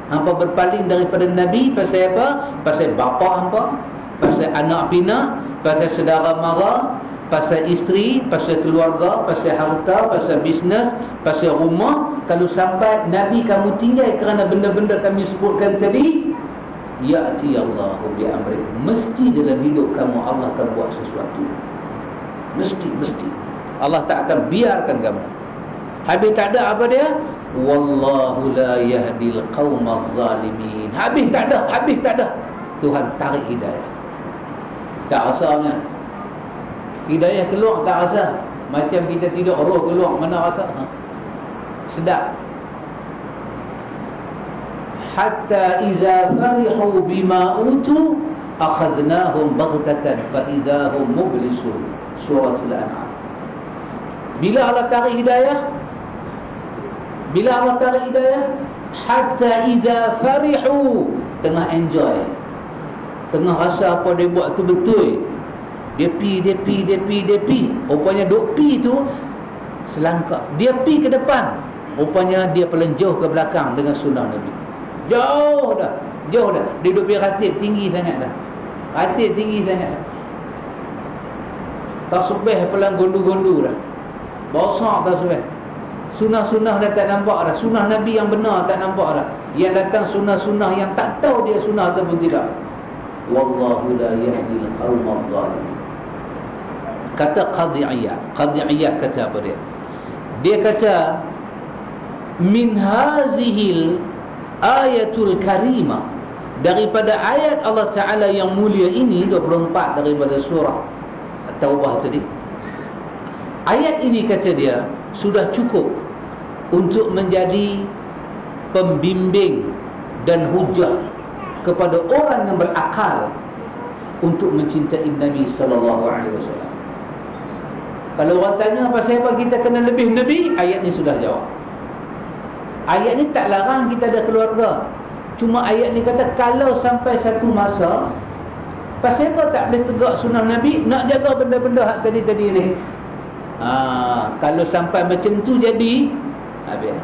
hampa berpaling daripada Nabi. Pasal apa? Pasal bapa hampa, pasal anak pinak, pasal saudara mara, pasal isteri, pasal keluarga, pasal harta, pasal bisnes, pasal rumah. Kalau sampai Nabi kamu tinggal kerana benda-benda kami sebutkan tadi, ya'ti Allahu bi amri, mesti dalam hidup kamu Allah akan buat sesuatu. Mesti Allah tak akan biarkan kamu. Habis tak ada apa dia? Wallahu la yahdil qaumaz zalimin. Habis tak ada. Tuhan tarik hidayah. Tak rasanya. Hidayah keluar tak rasa. Macam kita tidur roh keluar, mana rasa? Sedap. Hatta iza farihu bima utu akhadnahum baghtatan fa idahum mublisun. Suratul An'am. Bila Allah tarik hidayah? Hatta iza farihu, tengah enjoy, tengah rasa apa dia buat tu betul, dia pi. Rupanya duk pi tu selangkah, dia pi ke depan, rupanya dia pelenjuh ke belakang dengan sunnah Nabi. Jauh dah. Dia duk pi ratib tinggi sangat dah. Tasbih pelang gondu-gondu dah. Bosak tasbih. Sunnah-sunnah dah tak nampak dah. Sunnah Nabi yang benar tak nampak dah. Yang datang sunnah-sunnah yang tak tahu dia sunnah ataupun tidak. Wallahu la yahdil qaumadh zalimin. Kata Qadhi Iyad kata apa dia? Dia kata min hazihil ayatul karimah, daripada ayat Allah Ta'ala yang mulia ini, 24 daripada surah At-Taubah tadi. Ayat ini kata dia sudah cukup untuk menjadi pembimbing dan hujah kepada orang yang berakal untuk mencintai Nabi sallallahu alaihi wasallam. Kalau orang tanya pasal apa kita kena lebih Nabi, ayat ni sudah jawab. Ayat ni tak larang kita ada keluarga. Cuma ayat ni kata kalau sampai satu masa, pasal apa tak boleh tegak sunnah Nabi, nak jaga benda-benda hak tadi-tadi ni. Kalau sampai macam tu jadi, habis.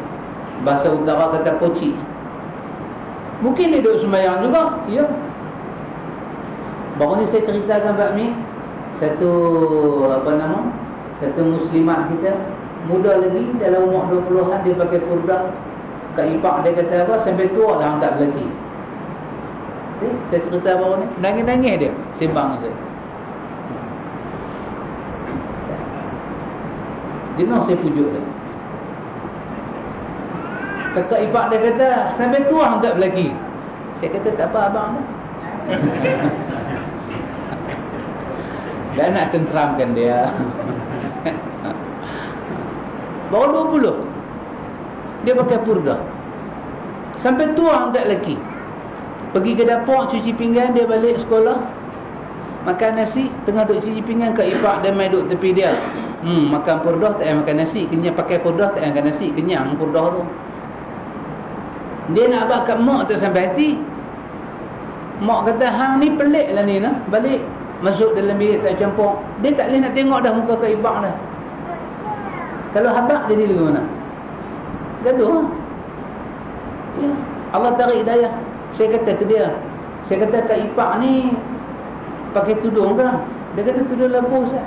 Bahasa utara kata poci. Mungkin dia duduk sembahyang juga, ya. Baru ni saya ceritakan Pak Mi, satu muslimat kita, muda lagi, dalam umur 20-an, dia pakai purdah. Kak Ipak dia kata apa, sampai tua lah tak berlaki. Saya cerita baru ni, nangis-nangis dia sembang saya. Jenuh saya pujuk dia. Kakak Ipak dia kata sampai tua tak berlaki. Saya kata tak apa abang dah. Dan nak tenteramkan dia. Baru 20 dia pakai purdah, sampai tua tak lelaki. Pergi ke dapur cuci pinggan, dia balik sekolah makan nasi, tengah duk cuci pinggan, Kak Ipak dia main duk tepi dia. Makan purdah tak payah makan nasi, kenyang. Pakai purdah tak payah makan nasi, kenyang purdah tu. Dia nak abang kat mak tak sampai hati. Mak kata hang ni pelik lah ni lah. Balik masuk dalam bilik tak campur. Dia tak boleh nak tengok dah muka Kak Ipak dah. Kalau habak jadi lagu mana? Gaduh lah. Ya, Allah tarik hidayah. Saya kata ke dia, saya kata Kak Ipak ni pakai tudung ke? Dia kata tudung labuh Ustaz.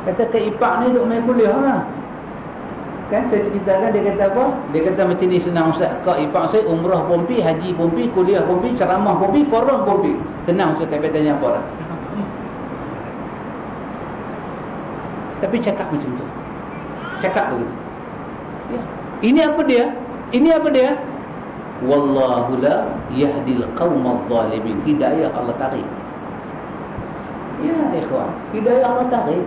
Kata Kak Ipak ni duk main kuliah lah. Kan saya ceritakan, dia kata apa? Dia kata macam ni senang Ustaz. Kak Ipak saya umrah pun pi, haji pun pi, kuliah pun pi, ceramah pun pi, forum pun pi. Senang Ustaz, tak payah tanya apa dah. Tapi cakap macam tu. Cakap begitu. Ya. Ini apa dia? Ini apa dia? Wallahu la yahdil qaumadh zalimin. Hidayah Allah tarik. Ya ikhwan, hidayah Allah tarik.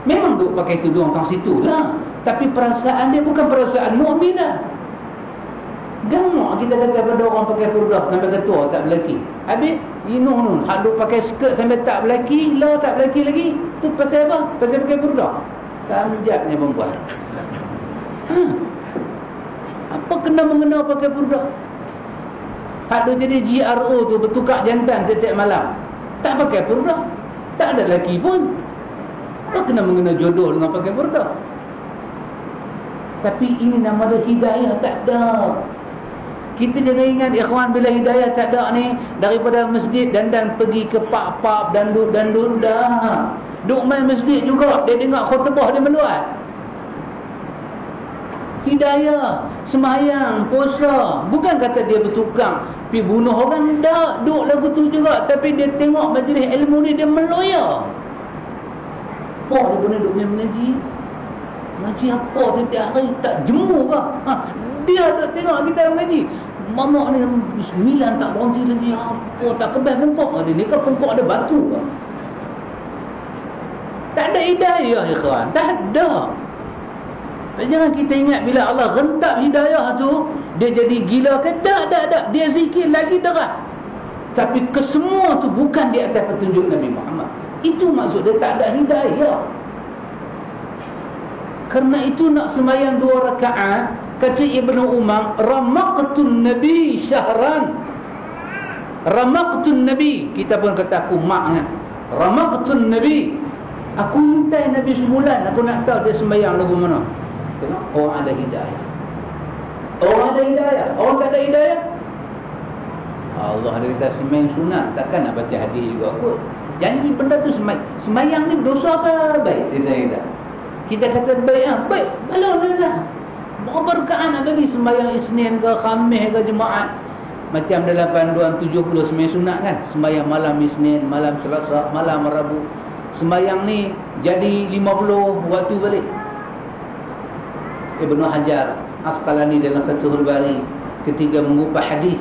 Memang duk pakai tudung tang situlah, tapi perasaan dia bukan perasaan mukmin dah. Gamak kita kata pada orang pakai purdah sampai ketua tak berlaki. Habis nun hak duk pakai skirt sampai tak berlaki, lah tak berlaki lagi. Tu pasal apa? Pasal pakai purdah. Kamjatnya perempuan. Apa kena-mengena pakai purdah? Hak duk jadi GRO tu bertukar jantan setiap malam. Tak pakai purdah. Tak ada lelaki pun. Apa kena-mengena jodoh dengan pakai purdah? Tapi ini nama dia hidayah tak ada. Kita jangan ingat ikhwan, bila hidayah tak ada ni, daripada masjid dandan pergi ke pub dandut dah. Duk main masjid juga, dia dengar khutbah dia meluat. Hidayah, semayang, puasa, bukan kata dia bertukang pergi bunuh orang, tak, duk lagu tu juga, tapi dia tengok majlis ilmu ni dia meloya. Apa dia pernah duk mengaji? Mengaji apa tiap hari, tak jemu ke? Dia dah tengok kita mengaji. Mamak ni 9 tak berhenti lagi. Apa tak kebas pengkok dia ni, kan pengkok ada batu ke? Tak ada hidayah ikhwan, tak ada. Jangan kita ingat bila Allah rentak hidayah tu dia jadi gila ke? Tak. Dia zikir lagi derat. Tapi kesemua tu bukan di atas petunjuk Nabi Muhammad. Itu maksud dia tak ada hidayah. Kerana itu nak sembahyang 2 rakaat, kata Ibnu Umar, ramaqtun Nabi syahran. Ramaqtun Nabi, kita pun kata aku maknya. Ramaqtun Nabi, aku minta Nabi sebulan, aku nak tahu dia sembahyang lagu mana. Tengok, orang ada hidayah. Orang ada hidayah. Orang tak ada hidayah, Allah ada kata sembahyang sunat, takkan nak baca hadis juga kot. Janji benda tu sembahyang ni berdosa ke baik? Kita kata baik, baik. Balon dia kata berapa rakaat nak bagi sembahyang Isnin ke Khamis ke Jumaat. Macam dalam panduan 70 sembahyang sunat kan, sembahyang malam Isnin, malam Selasa, malam Rabu. sembahyang ni jadi 50 waktu balik. Ibnu Hajar Asqalani dalam Fathul Bari ketika mengupah hadis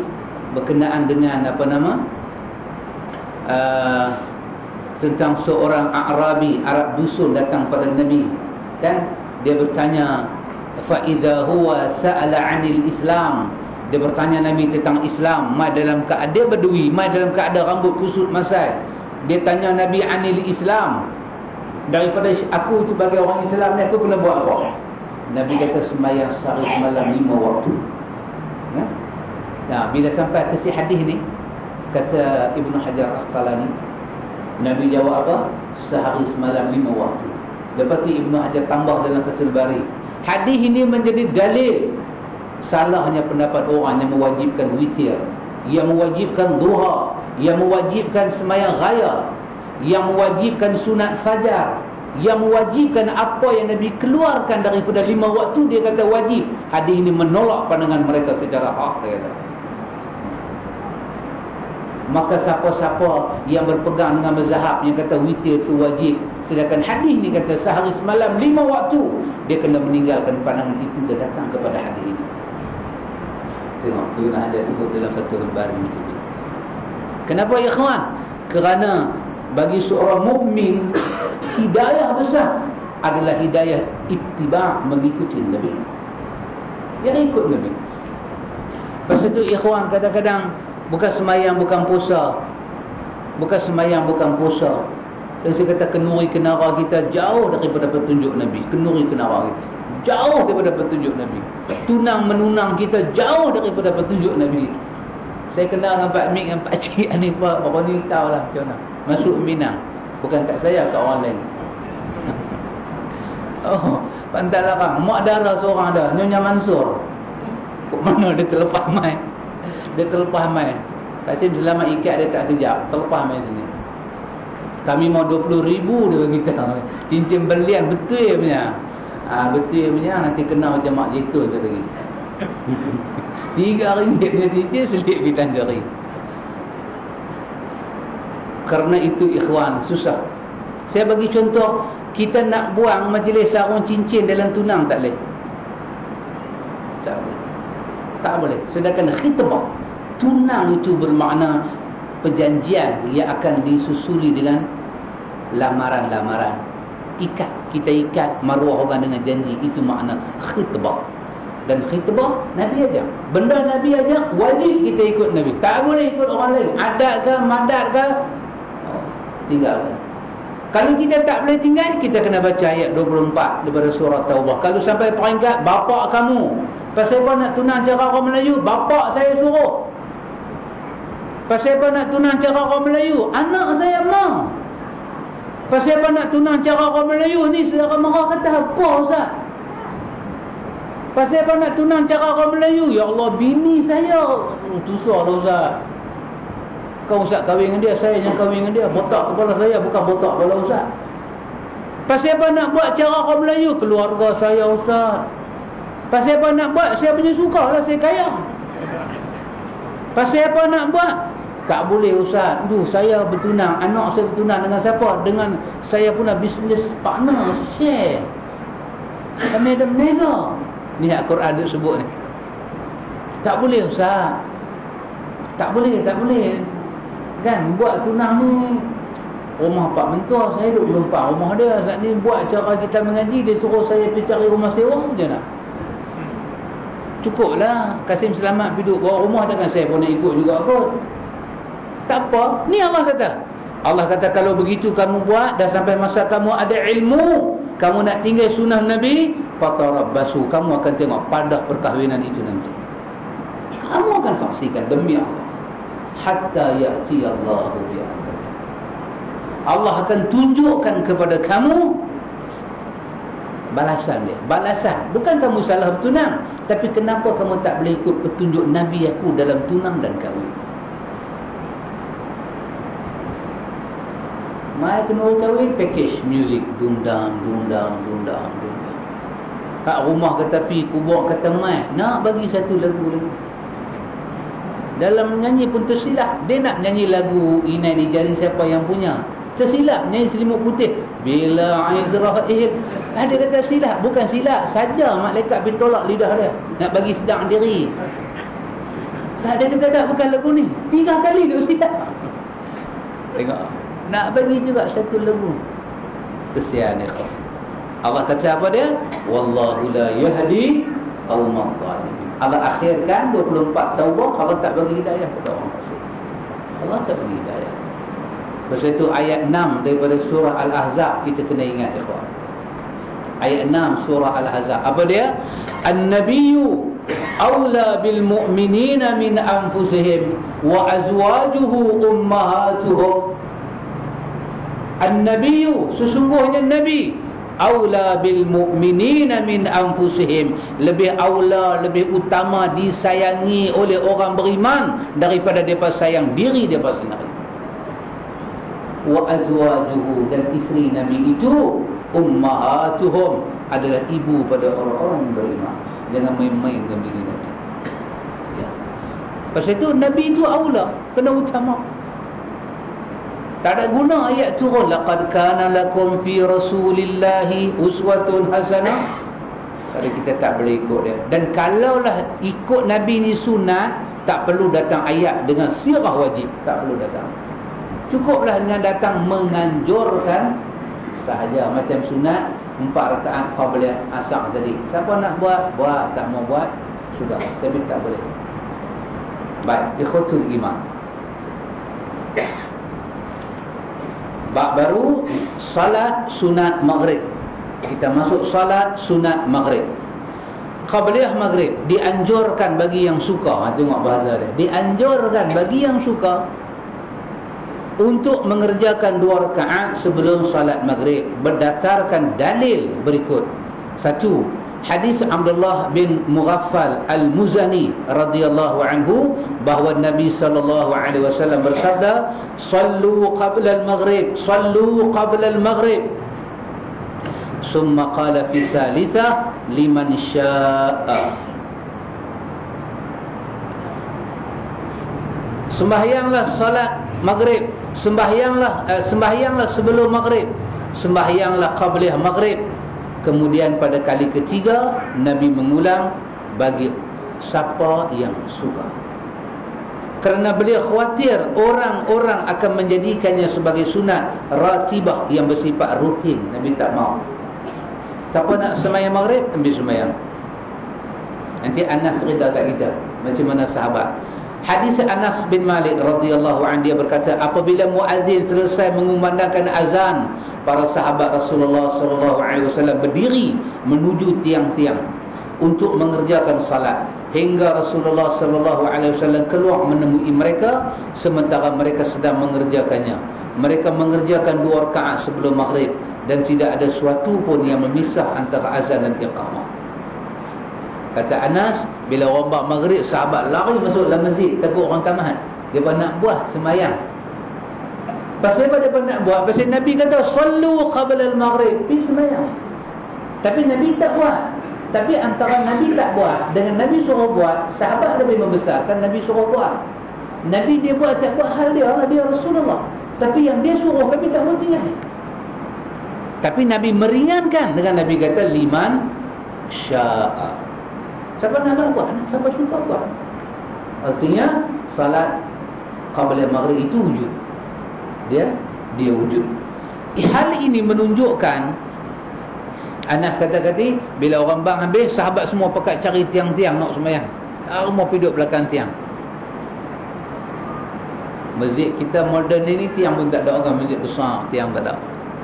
berkenaan dengan tentang seorang Arabi, Arab dusun datang pada Nabi, kan, dia bertanya, fa idza huwa sa'ala 'anil Islam, dia bertanya Nabi tentang Islam, mai dalam keadaan Badui, mai dalam keadaan rambut kusut masai. Dia tanya Nabi 'anil Islam, daripada aku sebagai orang Islam ni aku kena buat apa? Nabi kata sembahyang sehari semalam 5 waktu. Nah, bila sampai ke si hadis ni, kata Ibnu Hajar Asqalani, Nabi jawab apa? Sehari semalam 5 waktu. Lepas tu Ibnu Hajar tambah dalam Fathul Bari, hadis ini menjadi dalil salahnya pendapat orang yang mewajibkan witir, yang mewajibkan duha, yang mewajibkan sembahyang raya, yang mewajibkan sunat fajar, yang mewajibkan apa yang Nabi keluarkan daripada 5 waktu, dia kata wajib. Hadis ini menolak pandangan mereka secara hak, dia kata. Maka siapa-siapa yang berpegang dengan mazhab yang kata witir itu wajib, sedangkan hadis ni kata sehari semalam 5 waktu, dia kena meninggalkan pandangan itu dan datang kepada hadis ini. Tengok, dia nak ada sebut dalam Fathul Bari macam tu. Kenapa ikhwan? Kerana bagi seorang mukmin, hidayah besar adalah hidayah ittiba', mengikuti Nabi. Yang ikut Nabi. Pasal tu ikhwan, kadang-kadang bukan sembahyang, bukan puasa. Bukan sembahyang, bukan puasa. Dan saya kata kenuri kenara kita jauh daripada petunjuk Nabi. Kenuri kenara kita jauh daripada petunjuk Nabi. Tunang menunang kita jauh daripada petunjuk Nabi. Saya kenal dengan Pak Mik, dengan Pak Cik Hanifah, orang ni tahulah macam mana masuk Minang. Bukan kat saya, kat orang lain. Oh, Pantai Larang, mak dara seorang ada, Nyonya Mansur. Kok mana dia terlepas mai? Dia terlepas mai. Kasim selamat ikat dia tak kejap, terlepas mai sini. Kami mau 20,000 dia bagi kita. Cincin belian betul punya. Betul punya, nanti kena macam mak jatuh tu lagi. RM3 punya cincin selip bitan jari. Kerana itu ikhwan, susah. Saya bagi contoh, kita nak buang majlis sarung cincin dalam tunang tak boleh. Tak boleh. Tak boleh. Sedangkan khitbah, tunang itu bermakna perjanjian yang akan disusuli dengan lamaran-lamaran. Ikat, kita ikat maruah orang dengan janji, itu makna khitbah. Dan khitbah Nabi ajar. Benda Nabi ajar wajib kita ikut Nabi. Tak boleh ikut orang lain. Adat ke, madat ke, tinggalkan. Kalau kita tak boleh tinggal, kita kena baca ayat 24 daripada surah Taubah. Kalau sampai peringkat bapak kamu, pasal apa nak tunang cara orang Melayu, bapak saya suruh. Pasal apa nak tunang cara orang Melayu, anak saya mau. Pasal apa nak tunang cara orang Melayu, ni saudara mara kata apa Ustaz? Pasal apa nak tunang cara orang Melayu, ya Allah bini saya susahlah Ustaz. Kau Ustaz kahwin dengan dia, saya yang kahwin dengan dia. Botak kepala saya, bukan botak kepala Ustaz. Pasal apa nak buat cara orang Melayu, keluarga saya Ustaz. Pasal apa nak buat, saya punya suka lah, saya kaya. Pasal apa nak buat, tak boleh Ustaz. Aduh, saya bertunang, anak saya bertunang dengan siapa? Dengan saya punya business partner, share. Kami ada menega. Ni Al-Quran dia sebut ni. Tak boleh Ustaz. Tak boleh, tak boleh. Kan buat tunang ni, rumah Pak Mentua saya duduk lompat rumah dia. Saat ni buat cara kita mengaji, dia suruh saya pergi cari rumah sewa je nak. Cukuplah Kasim selamat pergi duduk bawah rumah, takkan saya pun nak ikut juga kot. Tak apa. Ni Allah kata. Allah kata kalau begitu kamu buat, dah sampai masa kamu ada ilmu, kamu nak tinggal sunnah Nabi, fatarabbasu, kamu akan tengok padah perkahwinan itu nanti. Kamu akan saksikan demi Allah. Hatta ya'ti Allahu bi amri. Allah akan tunjukkan kepada kamu balasan dia. Balasan. Bukan kamu salah bertunang, tapi kenapa kamu tak boleh ikut petunjuk Nabi aku dalam tunang dan kahwin. Mai kena kahwin, package music, dundang. Kat rumah ke tepi, kubur kata mai, nak bagi satu lagu lagi. Dalam menyanyi pun tersilap. Dia nak nyanyi lagu Inai di Jari siapa yang punya. tersilap nyai selimut putih bila Izrail. Dia kata silap, bukan silap saja, malaikat pergi tolak lidah dia nak bagi sedang diri. Tak, dia kata dah, bukan lagu ni 3 kali dia silap. Tengok, nak bagi juga satu lagu. Kesian ikhwan. Allah kata apa dia? Wallahu la yahdi al-qawmal zalimin. Allah akhirkan 24 Taubah, Allah tak bagi hidayah kepada orang fasik. Allah tak bagi hidayah. Lepas itu ayat 6 daripada surah Al-Ahzab kita kena ingat ikhwan. Ayat 6 surah Al-Ahzab. Apa dia? An-nabiyyu awla bil mu'minina min anfusihim wa azwajuhu ummahatuhum. An-nabiyyu, sesungguhnya nabi, aula bil mu'minina min anfusihim, lebih aula, lebih utama disayangi oleh orang beriman daripada mereka sayang diri mereka sendiri. Wa azwajuhu, dan isteri nabi itu ummahatuhum, adalah ibu pada orang-orang yang beriman. Jangan main-main dengan diri nabi. Ya. Pasal itu nabi itu aula, kena utama. Tak ada guna ayat turun laqad kana lakum fi rasulillahi uswatun hasanah kalau kita tak boleh ikut dia. Dan kalaulah ikut nabi ni sunat, tak perlu datang ayat dengan sirah wajib, tak perlu datang. Cukuplah dengan datang menganjurkan sahaja, macam sunat 4 rakaat qabliyah asar tadi. Siapa nak buat, buat. Tak mau buat, sudah, tapi tak boleh. Baik, ikhwatul iman. Bab baru, salat sunat maghrib. Kita masuk salat sunat maghrib. Qabliyah maghrib dianjurkan bagi yang suka. Tengok bahasa dia. Dianjurkan bagi yang suka untuk mengerjakan 2 rakaat sebelum salat maghrib berdasarkan dalil berikut. 1. Hadis Abdullah bin Mughaffal Al-Muzani radhiyallahu anhu bahawa Nabi sallallahu alaihi wasallam bersabda, "Sallu qabla al-maghrib, sallu qabla al-maghrib." Summa qala fi thalithah liman syaa'a. Sembahyanglah salat maghrib, sembahyanglah sebelum maghrib, sembahyanglah qabliyah maghrib. Kemudian pada kali ketiga Nabi mengulang bagi siapa yang suka. Kerana beliau khawatir orang-orang akan menjadikannya sebagai sunat ratibah yang bersifat rutin. Nabi tak mau. Siapa nak sembahyang maghrib, ambil sembahyang. Nanti Anas cerita kat kita macam mana sahabat. Hadis Anas bin Malik radhiyallahu anhu, dia berkata, apabila muadzin selesai mengumandangkan azan, para sahabat Rasulullah sallallahu alaihi wasallam berdiri menuju tiang-tiang untuk mengerjakan salat hingga Rasulullah sallallahu alaihi wasallam keluar menemui mereka sementara mereka sedang mengerjakannya. Mereka mengerjakan 2 rakaat sebelum maghrib dan tidak ada suatu pun yang memisah antara azan dan iqamah. Kata Anas, bila orang buat maghrib, sahabat lari masuk dalam masjid, takut orang kamat. Dia nak buat sembahyang. Pasal apa dia nak buat? Pasal Nabi kata sallu qabla al-maghrib, pergi sembahyang. Tapi Nabi tak buat. Tapi antara Nabi tak buat dengan Nabi suruh buat, sahabat lebih membesarkan Nabi suruh buat. Nabi dia buat tak buat hal dia Rasulullah. Tapi yang dia suruh kami tak mau tinggal. Tapi Nabi meringankan dengan Nabi kata liman syaa. Siapa nak buat, siapa suka buat. Artinya salat qabla maghrib itu wujud. Dia wujud. Hal ini menunjukkan, Anas kata-kata, bila orang bang habis, sahabat semua pakat cari tiang-tiang nak sembahyang. Semua pergi duduk belakang tiang. Masjid kita moden ini tiang pun tak ada. Orang masjid besar tiang tak ada.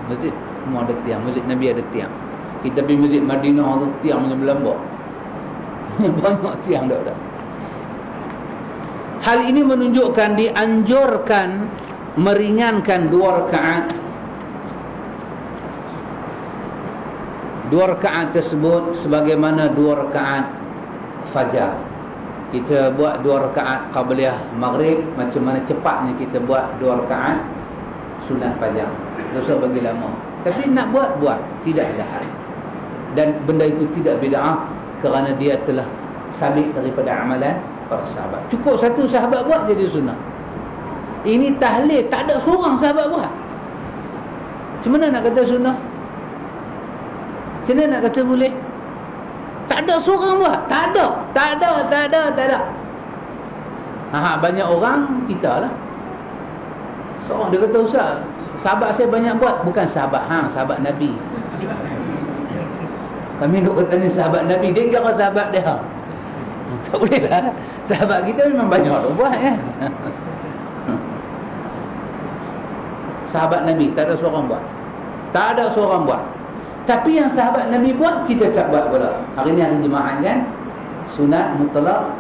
Masjid semua ada tiang. Masjid Nabi ada tiang. Kita pergi masjid Madinah tu tiang macam berlambak. Banyak tiang dah ada. Hal ini menunjukkan dianjurkan meringankan 2 rakaat. 2 rakaat tersebut sebagaimana 2 rakaat fajar. Kita buat 2 rakaat qabliyah maghrib, macam mana cepatnya kita buat 2 rakaat sunat fajar. Dosa bagi lama. Tapi nak buat, tidak ada hal. Dan benda itu tidak bid'ah kerana dia telah sabit daripada amalan para sahabat. Cukup satu sahabat buat jadi sunnah. Ini tahlil, tak ada seorang sahabat buat. Macam mana nak kata sunnah? Macam mana nak kata boleh? Tak ada seorang buat. Tak ada. Banyak orang kita lah. Seorang dia kata, Ustaz, sahabat saya banyak buat. Bukan sahabat sahabat Nabi. Kami duk kata ni sahabat Nabi, dia kira sahabat dia. Tak boleh lah. Sahabat kita memang banyak orang buat kan. Sahabat Nabi tak ada seorang buat. Tapi yang sahabat Nabi buat, kita tak buat pula. Hari ni hari Jumaat kan, sunat mutlak,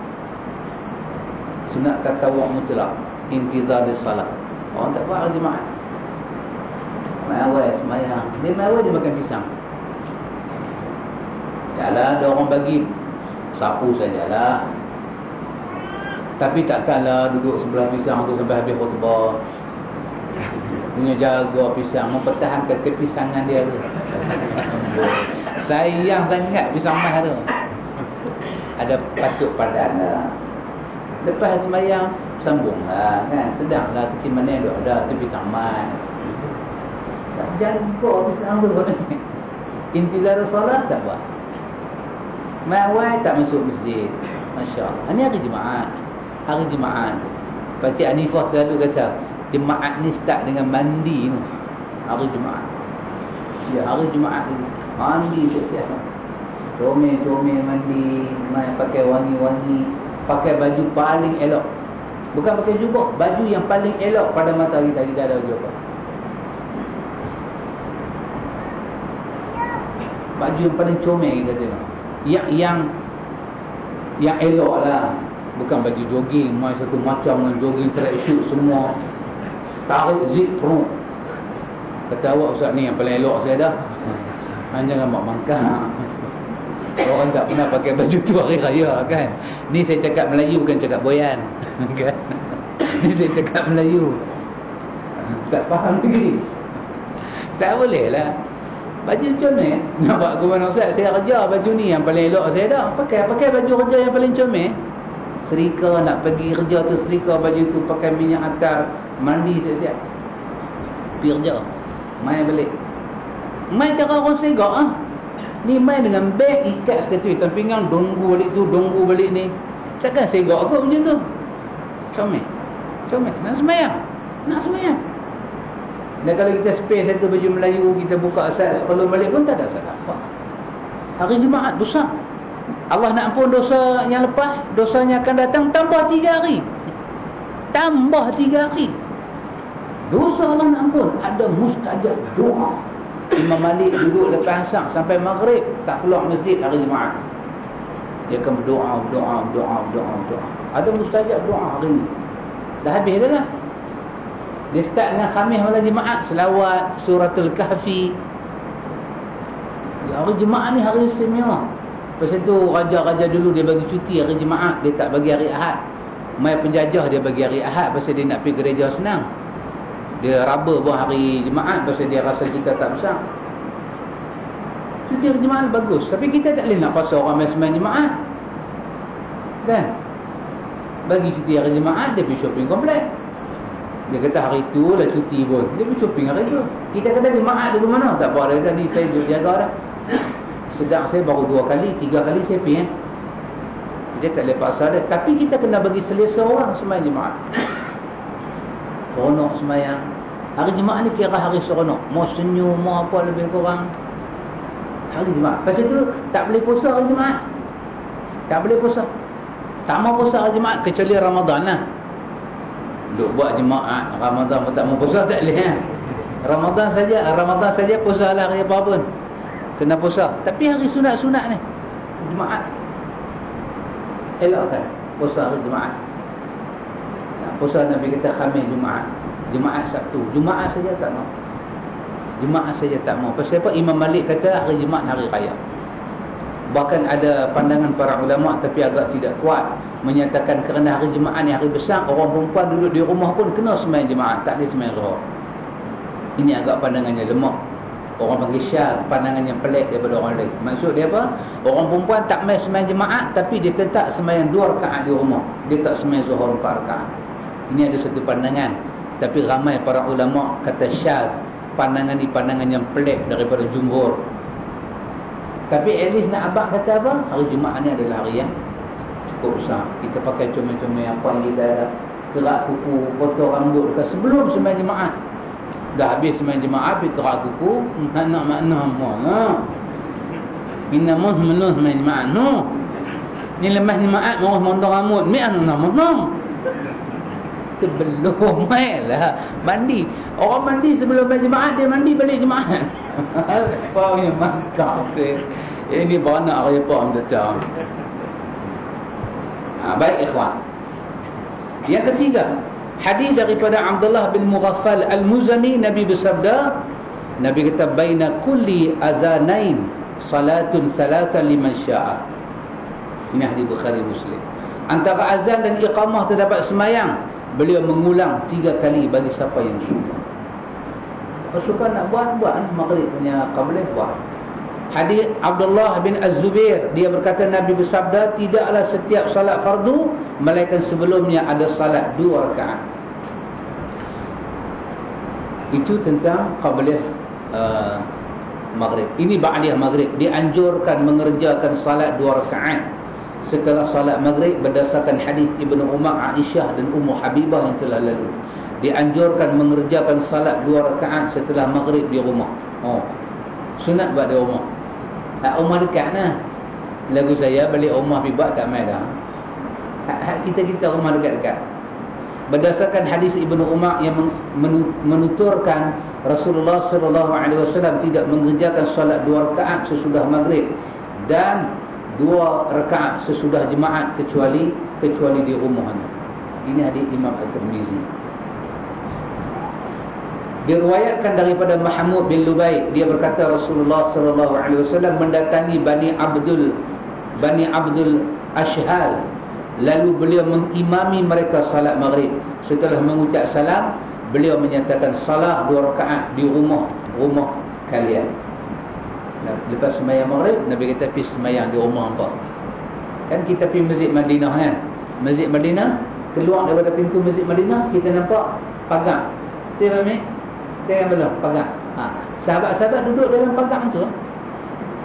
sunat tatawwu' mutlak, intizar salat. Orang tak buat hari Jumaat. Mai awal semayang, dia mai awal dia makan pisang. Yalah, ada orang bagi, sapu sajalah. Tapi takkanlah duduk sebelah pisang tu sampai habis khutbah. Punya jaga pisang, mempertahankan kepisangan dia tu. Sayang sangat pisang mah tu. Ada patut padan lah. Lepas semayang sambung lah kan. Sedanglah kecil mana yang ada tu pisang mah. Tak jaga pisang tu. Intizar solat tak buat. Mawai tak masuk masjid. Masya Allah. Ini hari Jumaat. Pakcik Hanifah selalu kata, Jumaat ni start dengan mandi ni. Hari Jumaat. Ya, hari Jumaat ni mandi siap-siap. Comel-comel mandi, pakai wangi-wangi, pakai baju paling elok. Bukan pakai jubah, baju yang paling elok pada mata kita. Kita ada baju apa? Baju yang paling comel kita tengok. Yang elok lah. Bukan baju jogging, satu macam jogging tracksuit semua. Tarik zip perut. Kata awak, Ustaz, ni yang paling elok saya dah. Jangan mak mangkang. Orang tak pernah pakai baju tu hari raya kan. Ni saya cakap Melayu, bukan cakap boyan. Kan? Ni saya cakap Melayu. Tak faham lagi. Tak boleh lah. Baju comel. Nampak ke mana, Ustaz? Saya kerja baju ni yang paling elok saya dah. Pakai baju kerja yang paling comel. Serika nak pergi kerja tu, serika baju tu, pakai minyak atar, mandi siap-siap, pergi kerja, main balik. Main cara orang segak ni, main dengan beg ikat sekali atas pinggang, donggu balik ni. Takkan segak kot macam tu. Comel. Nak semayang. Dan kalau kita space satu baju Melayu, kita buka asal sebelum balik pun tak ada salah apa. Hari Jumaat besar. Allah nak ampun dosa yang lepas, dosanya akan datang tambah 3 hari. Dosa Allah nak ampun. Ada mustajab doa. Imam Malik duduk lepas asar sampai maghrib, tak keluar masjid hari Jumaat. Dia akan berdoa. Ada mustajab doa hari ni. Dah habis dah lah. Dia start dengan Khamis malam Jumaat, selawat suratul Kahfi. Hari Jumaat ni hari istimewa. Lepas tu raja-raja dulu dia bagi cuti hari Jumaat, dia tak bagi hari Ahad. Mai penjajah dia bagi hari Ahad pasal dia nak pergi gereja senang. Dia raba pun hari Jumaat pasal dia rasa kita tak besar. Cuti hari Jumaat bagus, tapi kita tak boleh nak paksa orang main sembahyang Jumaat. Kan? Bagi cuti hari Jumaat, dia pergi shopping komplek. Dia kata hari tu lah cuti pun, dia pergi shopping hari tu. Kita kata Jumaat dia ke mana? Tak apa, dia kata ni saya duduk jaga dah. Sedang saya baru 2 kali, 3 kali saya pergi dia tak boleh paksa dia. Tapi kita kena bagi selesa orang sembahyang Jumaat. Seronok sembahyang. Hari Jumaat ni kira hari seronok. Mau senyum, mau apa lebih kurang hari Jumaat. Lepas tu tak boleh puasa hari Jumaat. Tak mau puasa hari Jumaat kecuali Ramadan lah. Duk buat Jumaat, Ramadan pun tak mau puasa, tak boleh Ramadan saja puasa lah hari apa pun kena puasa. Tapi hari sunat-sunat ni Jumaat elok kan puasa hari Jumaat. Nak puasa Nabi kata Khamis Jumaat Sabtu, Jumaat saja tak mau. Pasal apa? Imam Malik kata hari Jumaat hari raya. Bahkan ada pandangan para ulama tapi agak tidak kuat, menyatakan kerana hari Jumaat ni hari besar, orang perempuan duduk di rumah pun kena sembahyang Jumaat, tak boleh sembahyang Zuhur. Ini agak pandangannya lemah. Orang panggil syar, pandangan yang pelik daripada orang lain. Maksud dia apa? Orang perempuan tak main sembahyang Jumaat tapi dia tetap sembahyang 2 rakaat di rumah. Dia tak sembahyang Zuhur 4 rakaat. Ini ada satu pandangan. Tapi ramai para ulama kata syar. pandangan ni pandangan yang pelik daripada jumhur. Tapi at least nak abang kata apa? Hari Jumaat ni adalah hari yang cukup besar. Kita pakai comel-comel apa yang kita ada, kerak kuku, potong rambut dekat sebelum sembahyang Jumaat. Dah habis sembahyang Jumaat, pergi kerak kuku, nak makna mana? Minna mus menus sembahyang Jumaat. No. Ni lemas Jumaat mau montong rambut, mi anu nak montong. Sebelum lah mandi. Orang mandi sebelum main Jumaat, dia mandi balik Jumaat. Apa yang mantap tu. Ini beranak hari apa macam. Baik ikhwan. Yang ketiga, hadis daripada Abdullah bin Mughaffal Al-Muzani, Nabi bersabda, Nabi kata baina kulli adhanain salatun thalatha liman syaa. Ini hadis Bukhari Muslim. Antara azan dan iqamah terdapat semayang, beliau mengulang 3 kali bagi siapa yang suka. Kalau suka nak buat maghrib punya qablih buat. Hadis Abdullah bin Az-Zubair, dia berkata Nabi bersabda, tidaklah setiap salat fardu melainkan sebelumnya ada salat 2 rakaat. Itu tentang qablih maghrib. Ini ba'diyah maghrib, dianjurkan mengerjakan salat 2 rakaat setelah salat maghrib berdasarkan hadis Ibnu Umar, Aisyah dan Ummu Habibah yang telah lalu. Dianjurkan mengerjakan salat 2 rakaat setelah maghrib di rumah. Sunat buat di rumah. Rumah dekat lah. Lagu saya balik rumah pergi buat tak main dah. Kita rumah dekat-dekat. Berdasarkan hadis Ibnu Umar yang menuturkan Rasulullah SAW tidak mengerjakan salat 2 rakaat sesudah maghrib dan 2 rakaat sesudah jemaat kecuali di rumahnya. Ini hadis Imam At-Tirmizi. Diriwayatkan daripada Mahmud bin Lubaid, dia berkata Rasulullah SAW mendatangi Bani Abdul Ashhal, lalu beliau mengimami mereka salat maghrib. Setelah mengucap salam, beliau menyatakan salah 2 rakaat di rumah kalian. Lepas sembahyang maghrib, Nabi kata pergi sembahyang di rumah hangpa. Kan kita pergi Masjid Madinah kan? Masjid Madinah, keluar daripada pintu Masjid Madinah, kita nampak pagar. Betul tak, Mek? Tengok belum? Pagar. Sahabat-sahabat duduk dalam pagar tu.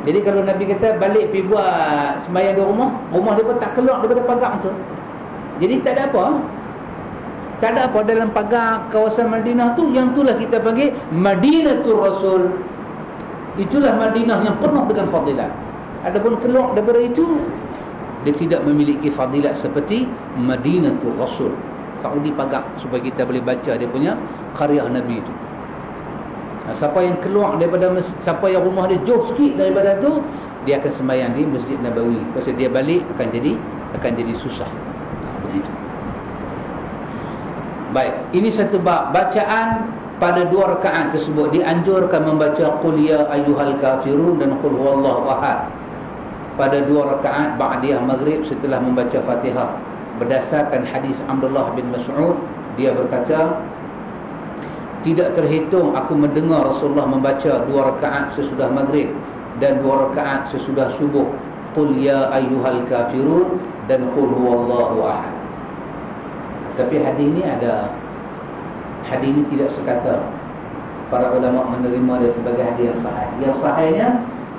Jadi kalau Nabi kata balik pergi buat sembahyang di rumah dia pun tak keluar daripada pagar tu. Jadi tak ada apa. Tak ada apa dalam pagar kawasan Madinah tu. Yang itulah kita panggil Madinatul Rasul. Itulah Madinah yang penuh dengan fadilat. Adapun keluar daripada itu, dia tidak memiliki fadilat seperti Madinatul Rasul. Saudi pagar supaya kita boleh baca dia punya karya Nabi itu. Siapa yang keluar daripada masjid, siapa yang rumah dia jauh sikit daripada tu, dia akan sembahyang di Masjid Nabawi. Pasal dia balik akan jadi susah. Begitu. Baik, ini satu bab bacaan. Pada 2 rakaat tersebut dianjurkan membaca Qul ya ayyuhal kafirun dan Qul huwallahu ahad pada 2 rakaat ba'diyah maghrib setelah membaca Fatihah. Berdasarkan hadis Abdullah bin Mas'ud, dia berkata, tidak terhitung aku mendengar Rasulullah membaca 2 rakaat sesudah maghrib dan 2 rakaat sesudah subuh Qul ya ayyuhal kafirun dan Qul huwallahu ahad. Tapi hadis ini tidak sekata para ulama menerima dia sebagai hadis yang sahih. Yang sahihnya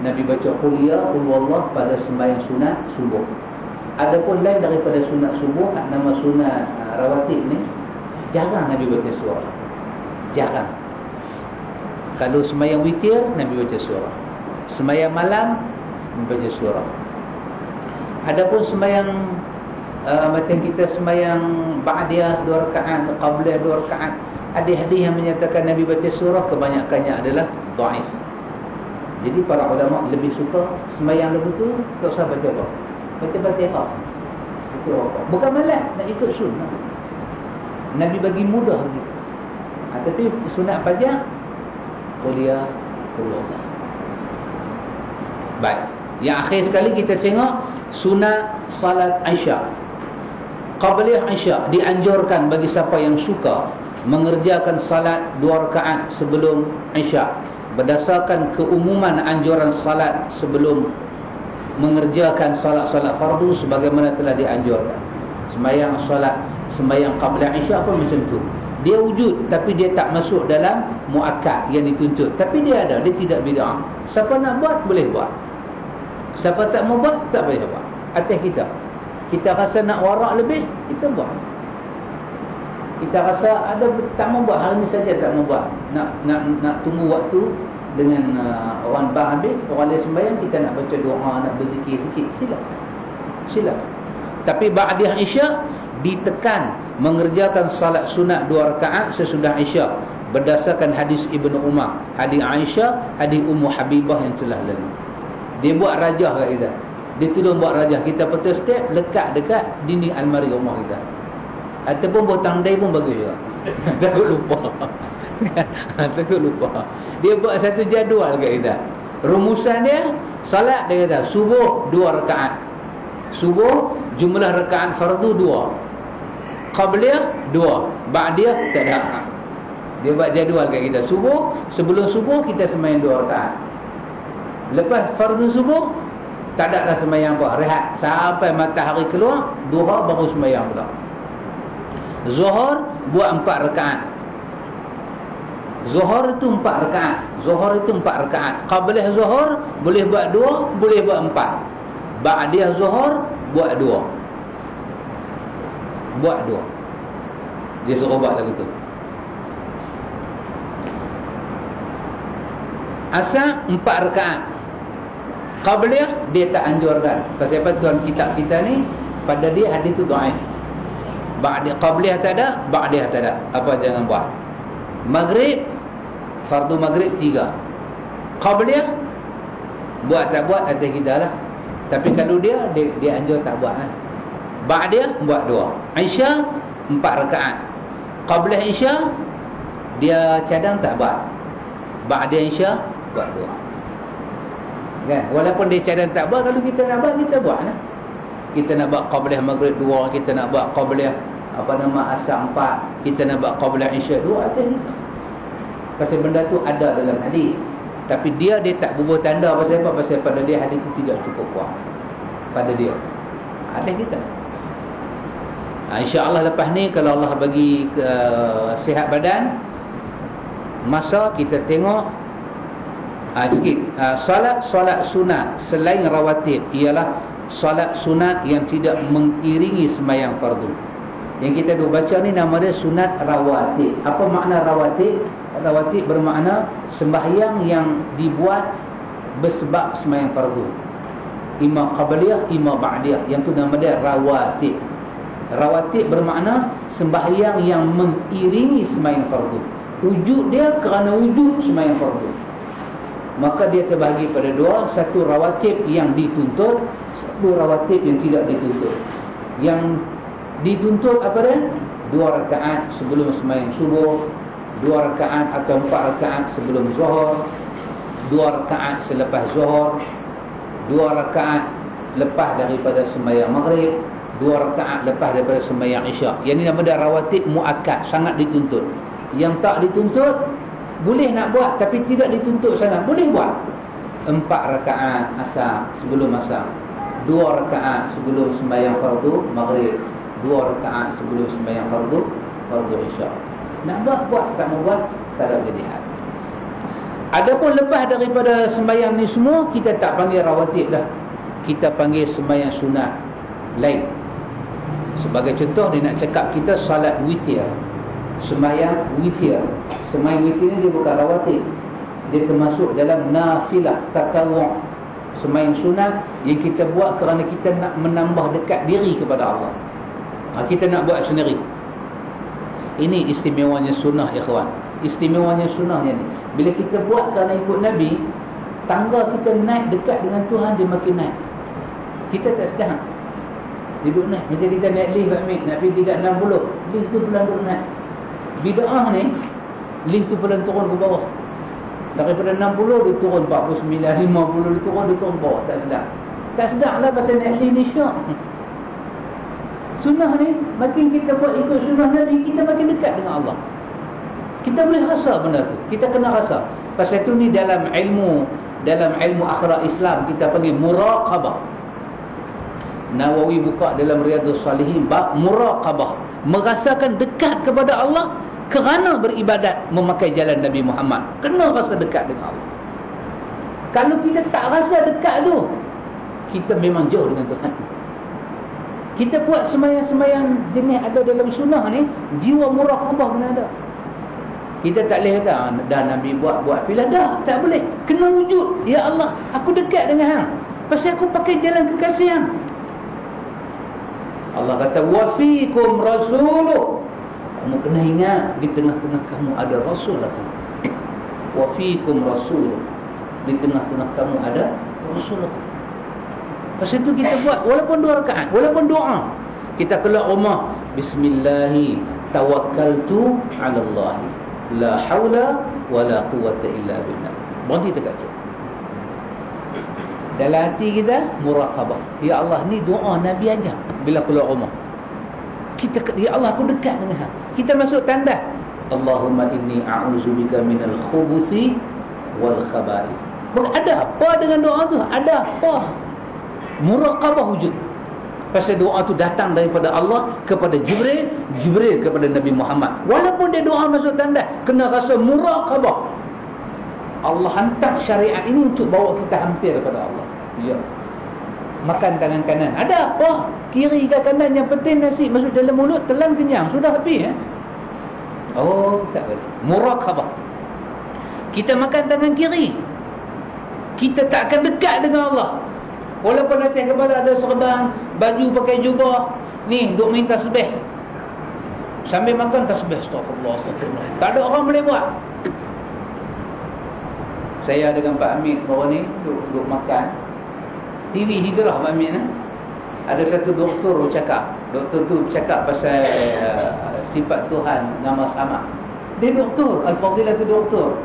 Nabi baca Qul ya Qul wallah pada sembahyang sunat subuh. Adapun lain daripada sunat subuh, nama sunat rawatib ni jarang Nabi baca surah. Jarang. Kalau sembahyang witir Nabi baca surah. Sembahyang malam Nabi baca surah. Adapun sembahyang macam kita sembahyang ba'diyah 2 rakaat, qabliyah 2 rakaat, hadis-hadis yang menyatakan Nabi baca surah kebanyakannya adalah dhaif. Jadi para ulama lebih suka sembahyang lagu tu tak usah baca apa. Baca Fatihah. Bukan malas nak ikut sunnah. Nabi bagi mudah gitu. Tapi sunat fajar kuliah Allah. Baik. Yang akhir sekali kita tengok sunat salat Isya. Qabliyah Isya dianjurkan bagi siapa yang suka mengerjakan salat 2 rakaat sebelum Isya berdasarkan keumuman anjuran salat sebelum mengerjakan salat-salat fardu sebagaimana telah dianjurkan. Sembahyang qabliyah Isya pun macam tu. Dia wujud tapi dia tak masuk dalam muakkad yang dituntut. Tapi dia ada, dia tidak bid'ah. Siapa nak buat boleh buat. Siapa tak mau buat tak boleh buat. Atas kita. Kita rasa nak warak lebih, kita buat. Kita rasa ada tak mau buat, hari ni saja tak mau buat. Nak tunggu waktu dengan orang bar habis, orang lain sembahyang, kita nak baca doa, nak berzikir sikit, silakan. Tapi ba'diyah Isya ditekan mengerjakan salat sunat 2 rakaat sesudah Isya berdasarkan hadis Ibnu Umar, hadis Aisyah, hadis Ummu Habibah yang telah lalu. Dia buat rajah kat kita. Dia tolong buat rajah. Kita betul step lekat dekat dinding almari rumah kita. Ataupun buat tandai pun bagus juga. Takut lupa. Takut lupa. Dia buat satu jadual kat kita. Rumusan dia, salat dia kata subuh 2 rakaat. Subuh jumlah rakaat fardu 2. Qabliyah 2. Ba'diyah tak ada. Dia buat jadual kat kita. Subuh, sebelum subuh kita sembahyang 2 rakaat. Lepas fardu subuh tak ada dah sembahyang apa, rehat sampai matahari keluar, duha baru sembahyang pula. Zuhur buat 4 rakaat. Zuhur itu 4 rakaat. Zuhur itu 4 rakaat. Qabliyah zuhur boleh buat 2, boleh buat 4. Ba'diyah zuhur buat 2. Buat 2. Dia suruh buat lagu tu. Asar 4 rakaat. Qabliyah dia tak anjurkan. Pasal apa? Tuan kitab kita ni pada dia hadis tu dhaif. Ba'diyah qabliyah tak ada, ba'diyah tak ada. Apa jangan buat. Maghrib, fardu maghrib 3. Qabliyah buat tak buat atas kita lah. Tapi kalau dia anjur tak buat lah. Ba'diyah buat 2. Isya 4 rakaat. Qabliyah Isya dia cadang tak buat. Ba'diyah Isya buat 2. Kan? Walaupun dia cadang tak buat, kalau kita nak buat, kita buat lah. Kita nak buat qabliyah maghrib 2, kita nak buat qabliyah asar 4, kita nak buat qabliyah isya 2, atas kita. Pasal benda tu ada dalam hadis. Tapi dia tak bubuh tanda. Pasal apa? Pasal pada dia hadis tu tidak cukup kuat. Pada dia atas kita. InsyaAllah lepas ni kalau Allah bagi sihat badan, masa kita tengok sikit solat sunat selain rawatib ialah solat sunat yang tidak mengiringi sembahyang fardu. Yang kita duk baca ni nama dia sunat rawatib. Apa makna rawatib? Rawatib bermakna sembahyang yang dibuat bersebab sembahyang fardu. Ima qabliyah, ima ba'diyah. Yang tu nama dia rawatib. Rawatib bermakna sembahyang yang mengiringi sembahyang fardu. Wujud dia kerana wujud sembahyang fardu. Maka dia terbahagi pada 2. Satu rawatib yang dituntut, satu rawatib yang tidak dituntut. Yang dituntut apa dia? 2 rakaat sebelum sembahyang subuh, 2 rakaat atau 4 rakaat sebelum zuhur, 2 rakaat selepas zuhur, 2 rakaat lepas daripada sembahyang maghrib, 2 rakaat lepas daripada sembahyang isyak. Yang ini nama dia rawatib muakkad, sangat dituntut. Yang tak dituntut boleh nak buat tapi tidak dituntut sangat, boleh buat. 4 rakaat asar sebelum asar, 2 rakaat sebelum sembahyang fardu maghrib, 2 rakaat sebelum sembahyang fardu isyak. Nak buat, tak mau buat, tak ada jadi hal. Adapun lepas daripada sembahyang ni semua, kita tak panggil rawatib dah. Kita panggil sembahyang sunat lain. Sebagai contoh, dia nak cakap kita salat witir, sembahyang witir. Sembahyang witir ni dia bukan rawatib. Dia termasuk dalam nafilah, tatawwu'. Sembahyang sunat yang kita buat kerana kita nak menambah dekat diri kepada Allah. Kita nak buat sendiri. Ini istimewanya sunnah, ikhwan. Istimewanya sunnahnya ni, bila kita buat kerana ikut Nabi, tangga kita naik dekat dengan Tuhan, dia makin naik. Kita tak sedar. Dia duduk naik. Macam kita naik lift nak pergi tingkat 60, lift tu pelan duduk naik. Bid'ah ni, lift tu pelan turun ke bawah. Daripada 60 dia turun 49, 50 dia turun bawah, tak sedar. Tak sedar lah pasal naik lift ni syak. Sunnah ni, makin kita buat ikut sunnah Nabi, kita makin dekat dengan Allah. Kita boleh rasa benda tu. Kita kena rasa. Pasal tu ni dalam ilmu akhirat Islam kita panggil muraqabah. Nawawi buka dalam Riyadhus Salihin bab muraqabah, merasakan dekat kepada Allah kerana beribadat memakai jalan Nabi Muhammad. Kena rasa dekat dengan Allah. Kalau kita tak rasa dekat tu, kita memang jauh dengan Tuhan. Kita buat semayang-semayang jenis ada dalam sunnah ni, jiwa muraqabah kena ada. Kita tak boleh kata dah Nabi buat pilih dah, tak boleh. Kena wujud, ya Allah, aku dekat dengan hang pasal aku pakai jalan kekasih hang. Allah kata wa fiikum rasuluh. Kamu kena ingat di tengah-tengah kamu ada rasul aku. Wa fiikum rasuluh. Di tengah-tengah kamu ada rasul aku. Pasal itu kita buat walaupun 2 rakaat, walaupun doa. Kita keluar rumah, bismillahi tawakkaltu 'ala Allah. La haula wala quwwata illa billah. Berhenti terkacau. Dalam hati kita muraqabah. Ya Allah, ni doa Nabi aja bila keluar rumah. Kita, ya Allah, aku dekat dengan hang. Kita masuk tanda, Allahumma inni a'udzubika minal khubuthi wal khaba'ith. Ada apa dengan doa tu? Ada apa? Muraqabah wujud. Pasal doa tu datang daripada Allah kepada Jibril, Jibril kepada Nabi Muhammad. Walaupun dia doa masuk tanda, kena rasa muraqabah. Allah hantar syariat ini untuk bawa kita hampir kepada Allah. Ya. Makan tangan kanan. Ada apa? Kiri ke kanan, yang penting nasi masuk dalam mulut, telan kenyang, sudah habis. Oh, tak boleh. Muraqabah. Kita makan tangan kiri, kita tak akan dekat dengan Allah. Walaupun atas kepala ada serban, baju pakai jubah, ni duk minta tasbih. Sambil makan tasbih, astagfirullah, astagfirullah. Tak ada orang boleh buat. Saya dengan Pak Amit baru ni duk makan. TV hijrah Pak Amit. Ada satu doktor bercakap. Doktor tu bercakap pasal sifat Tuhan, nama sama. Dia doktor, Al-Fadhilah tu doktor.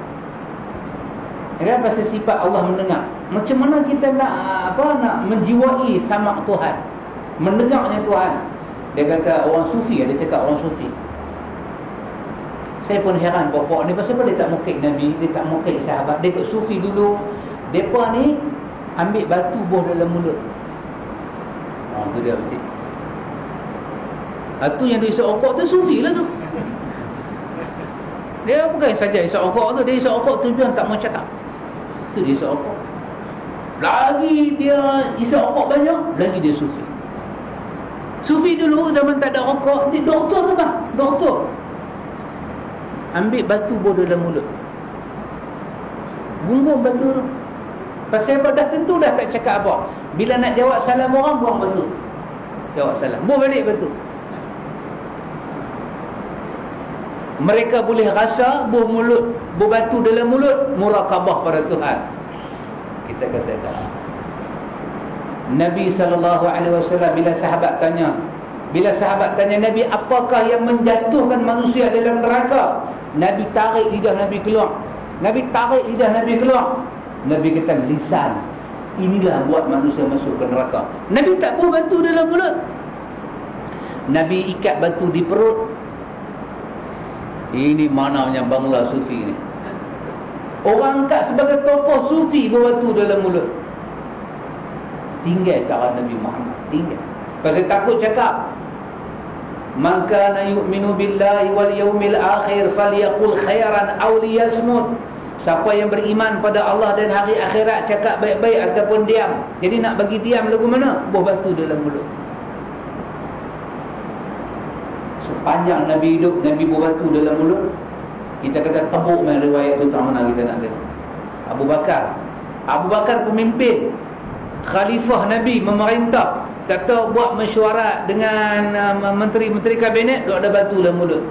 Kan pasal sifat Allah mendengar. Macam mana kita nak menjiwai sama Tuhan, mendengarnya Tuhan. Dia kata orang sufi, dia cakap orang sufi. Saya pun heran pokok ni, pasal apa dia tak mukik Nabi, dia tak mukik sahabat. Dia ikut sufi dulu. Depa ni ambil batu buah dalam mulut. Tu dia betul. Itu yang dia isap okok tu sufi lah tu. Dia bukan saja isap okok tu, dia isap okok tujuan tak mau cakap. Itu dia isap okok. Lagi dia isap okok banyak, lagi dia sufi. Sufi dulu zaman tak ada rokok, dia doktor ke bang? Doktor. Ambil batu buah dalam mulut. Gunggung batu tu. Pasal apa? Dah tentu dah tak cakap apa. Bila nak jawab salam orang, buang batu. Jawab salam, buang balik batu. Mereka boleh rasa buah mulut, buah batu dalam mulut, muraqabah pada Tuhan. Kita katakan Nabi SAW bila sahabat tanya Nabi, apakah yang menjatuhkan manusia dalam neraka? Nabi tarik lidah Nabi keluar. Nabi kata lisan. Inilah buat manusia masuk ke neraka. Nabi tak buat batu dalam mulut. Nabi ikat batu di perut. Ini maknanya Bangla sufi ni. Orang angkat sebagai tokoh sufi buat batu dalam mulut. Tinggal cara Nabi Muhammad, tinggal. Pasal takut cakap, man kana yu'minu billahi wal yawmil akhir falyaqul khairan aw liyasmut. Siapa yang beriman pada Allah dan hari akhirat, cakap baik-baik ataupun diam. Jadi nak bagi diam lagu mana? Buah batu dalam mulut. Sepanjang Nabi hidup, Nabi buah batu dalam mulut. Kita kata tebuk main riwayat tu, tak mana kita nak tengok. Abu Bakar pemimpin, khalifah Nabi, memerintah, tak tahu buat mesyuarat dengan menteri-menteri kabinet, tu ada batu dalam mulut.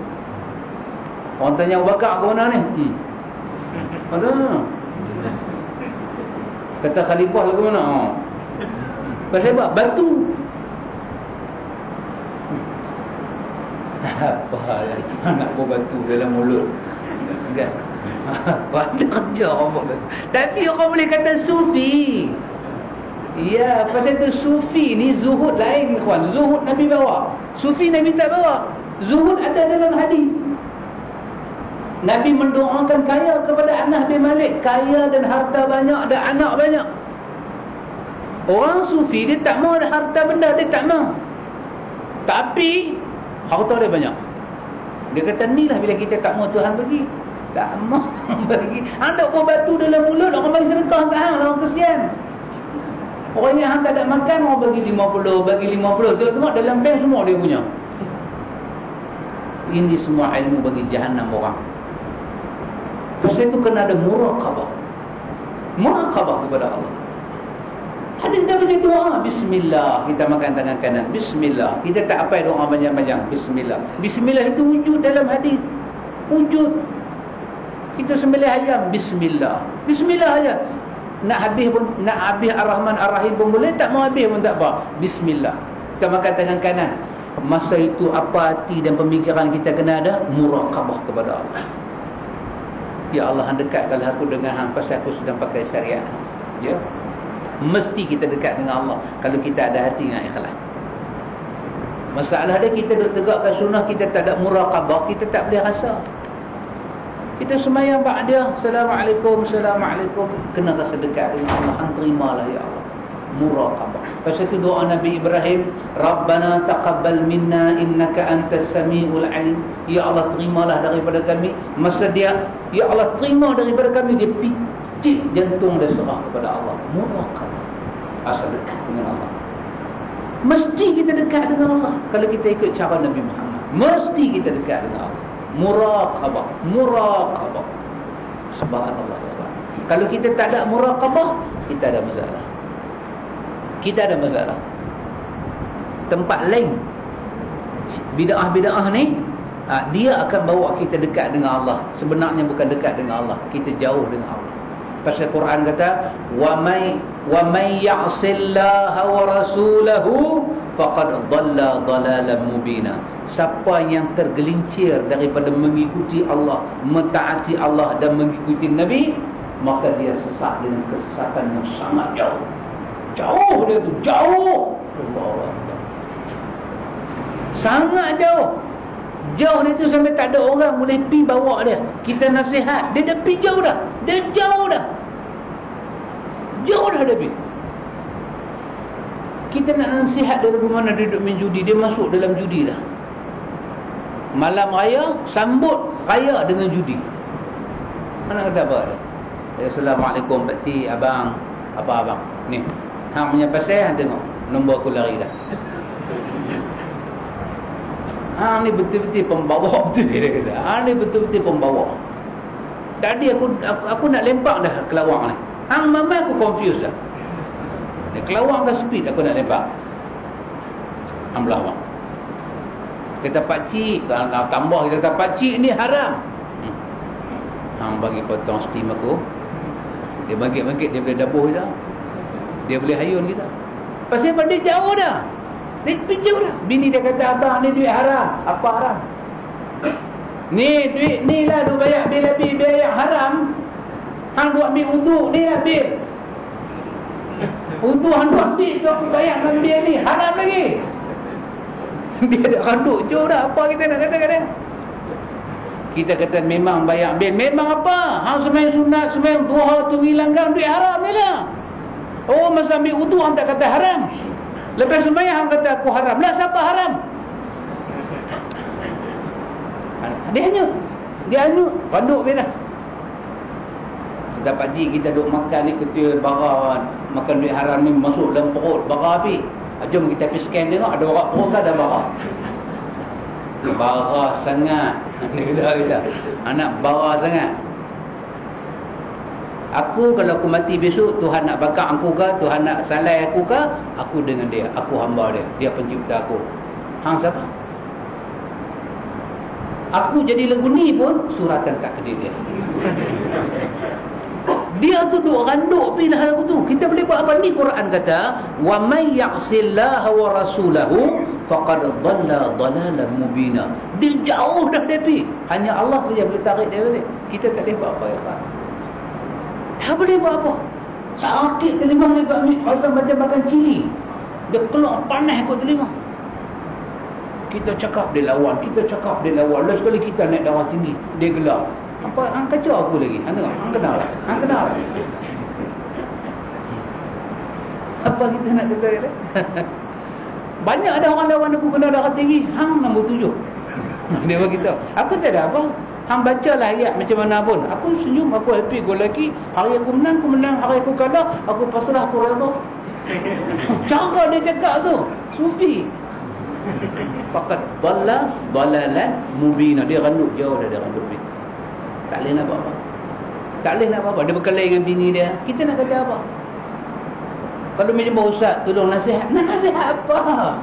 Orang tanya Abu Bakar ke mana ni? Kata khalifah lagu mana? Pasal apa? Batu. Apa nak buat batu dalam mulut? Kan? Ada kerja orang buat batu. Tapi orang boleh kata sufi. Ya, pasal tu sufi ni zuhud lain, ikhwan. Zuhud Nabi bawa, sufi Nabi tak bawa. Zuhud ada dalam hadis. Nabi mendoakan kaya kepada Anas bin Malik, kaya dan harta banyak dan anak banyak. Orang sufi dia tak mau ada harta benda, dia tak mau. Tapi harta dia banyak. Dia kata ni lah bila kita tak mau Tuhan bagi. Tak mau bagi. Hang tak buat batu dalam mulut, orang bagi sedekah kat hang, orang kesian. Orang yang hang tak ada makan, orang bagi 50, bagi 50. Tengok dalam bank semua dia punya. Ini semua ilmu bagi jahannam orang. Pasal itu kena ada muraqabah. Muraqabah kepada Allah. Ada kita punya doa, bismillah, kita makan tangan kanan, bismillah. Kita tak apa doa panjang-panjang, bismillah. Bismillah itu wujud dalam hadis. Wujud. Kita sembelih ayam, bismillah. Bismillah aja. Nak habis Ar-Rahman Ar-Rahim pun boleh, tak mau habis pun tak apa. Bismillah. Kita makan tangan kanan. Masa itu apa hati dan pemikiran kita kena ada? Muraqabah kepada Allah. Ya Allah, hang dekatkanlah aku dengan hang pasal aku sedang pakai syariat. Ya. Mesti kita dekat dengan Allah kalau kita ada hati yang ikhlas. Masalah dia kita duk tegakkan sunnah, kita tak ada muraqabah, kita tak boleh rasa. Kita sembahyang ba'da, Assalamualaikum, Assalamualaikum, kena rasa dekat dengan Allah. Hang terimalah ya Allah. Muraqabah. Pasal itu doa Nabi Ibrahim, Rabbana taqabbal minna innaka antas samiul alim. Ya Allah, terimalah daripada kami. Masa dia, ya Allah, terima daripada kami, dia picit jantung dan serah kepada Allah. Muraqabah. Asal dekat dengan Allah. Mesti kita dekat dengan Allah kalau kita ikut cara Nabi Muhammad. Mesti kita dekat dengan Allah. Muraqabah. Muraqabah. Subhanallah ya Allah. Kalau kita tak ada muraqabah, kita ada masalah. Kita ada masalah. Tempat lain bid'ah-bid'ah ni, dia akan bawa kita dekat dengan Allah. Sebenarnya bukan dekat dengan Allah, kita jauh dengan Allah. Pasal Quran kata, wa may ya'sillaha wa rasulahu faqad dhalla dhalalan mubina. Siapa yang tergelincir daripada mengikuti Allah, mentaati Allah dan mengikuti Nabi, maka dia sesat dengan kesesatan yang sangat jauh. Jauh dia tu, jauh. Allah Allah. Sangat jauh. Jauh dia tu sampai tak ada orang boleh pi bawa dia. Kita nasihat, dia dah pi jauh dah. Dia jauh dah. Jauh dah dia pi. Kita nak nasihat dia lagu mana dia duduk main judi, dia masuk dalam judi dah. Malam raya sambut raya dengan judi. Mana kata apa dia? Assalamualaikum Pak Cik, abang. Apa abang? Ni. Hang punya pasal hang tengok. Nombor aku lari dah. Hang ni betul-betul pembawa betul dia kata. Hang ni betul-betul pembawa. Tadi aku nak lempak dah kelawang ni. Hang mama aku confused dah. Ni kelawang ke speed aku nak lempak. Hang belah bang. Kata Pak Cik, kalau tambah kita kata Pak Cik ni haram. Hang bagi potong steam aku. Dia bangkit-bangkit dia boleh dabuh kita. Dia boleh hayun kita. Pasal dia jauh dah. Dia jauh dah. Bini dia kata, abang ni duit haram. Apa haram? Ni duit ni lah duit bayar bil yang haram. Hang duk ambil uduk ni lah bil. Uduk hang duk ambil tu aku bayar dengan bil ni. Haram lagi. Dia dah kanduk jauh dah. Apa kita nak kata kat dia? Kita kata memang bayar bil. Memang apa? Hang sembahyang sunat, sembahyang duha tu hilangkan duit haram ni lah. Oh, masa ambil wudu hang tak kata haram. Lepas sembahyang hang kata aku haram. Lah siapa haram? Dia hanya panduk dia dah. Kata Pak Cik, kita duk makan ni ketua bara makan duit haram ni masuk dalam perut bara api. Jom kita pergi scan tengok ada orang perut ke ada bara. Bara sangat. Kita anak bara sangat. Aku kalau aku mati besok, Tuhan nak bakar aku ke, Tuhan nak salai aku ke, aku dengan dia, aku hamba dia, dia pencipta aku. Hang siapa? Aku jadi lagu ni pun suratan takdir dia. Dia tu duk randuk pilih lagu tu. Kita boleh buat apa? Ni Quran kata, wa may ya'sillaha wa rasulahu faqad dhalla dhalalan mubina. Dia jauh dah dia pi. Hanya Allah saja boleh tarik dia balik. Kita tak boleh buat apa ya Pak. Tak boleh buat apa. Sakit telinga ni Pak Mit. Orang macam makan cili. Dia keluar panas kot telinga. Kita cakap dia lawan. Lalu sekali kita naik darah tinggi, dia gelap. Apa? Hang kacau aku lagi. Hang tengok. Hang kenal. Apa kita nak kata dia? Banyak ada orang lawan aku kena darah tinggi. Hang nombor 7. Dia beritahu, aku tak ada apa. Hang bacalah ayat macam mana pun. Aku senyum, aku happy, go lagi. Hari aku menang. Hari aku kalah, aku pasrah, aku redha. Cara dia cakap tu, sufi. Faqad dalalan mubina. Dia randuk jauh dah, dia randuk. Tak boleh nak buat apa. Tak boleh nak buat apa. Dia berkelahi dengan bini dia. Kita nak kata apa? Kalau jumpa ustaz, tolong nasihat. Nak nasihat apa?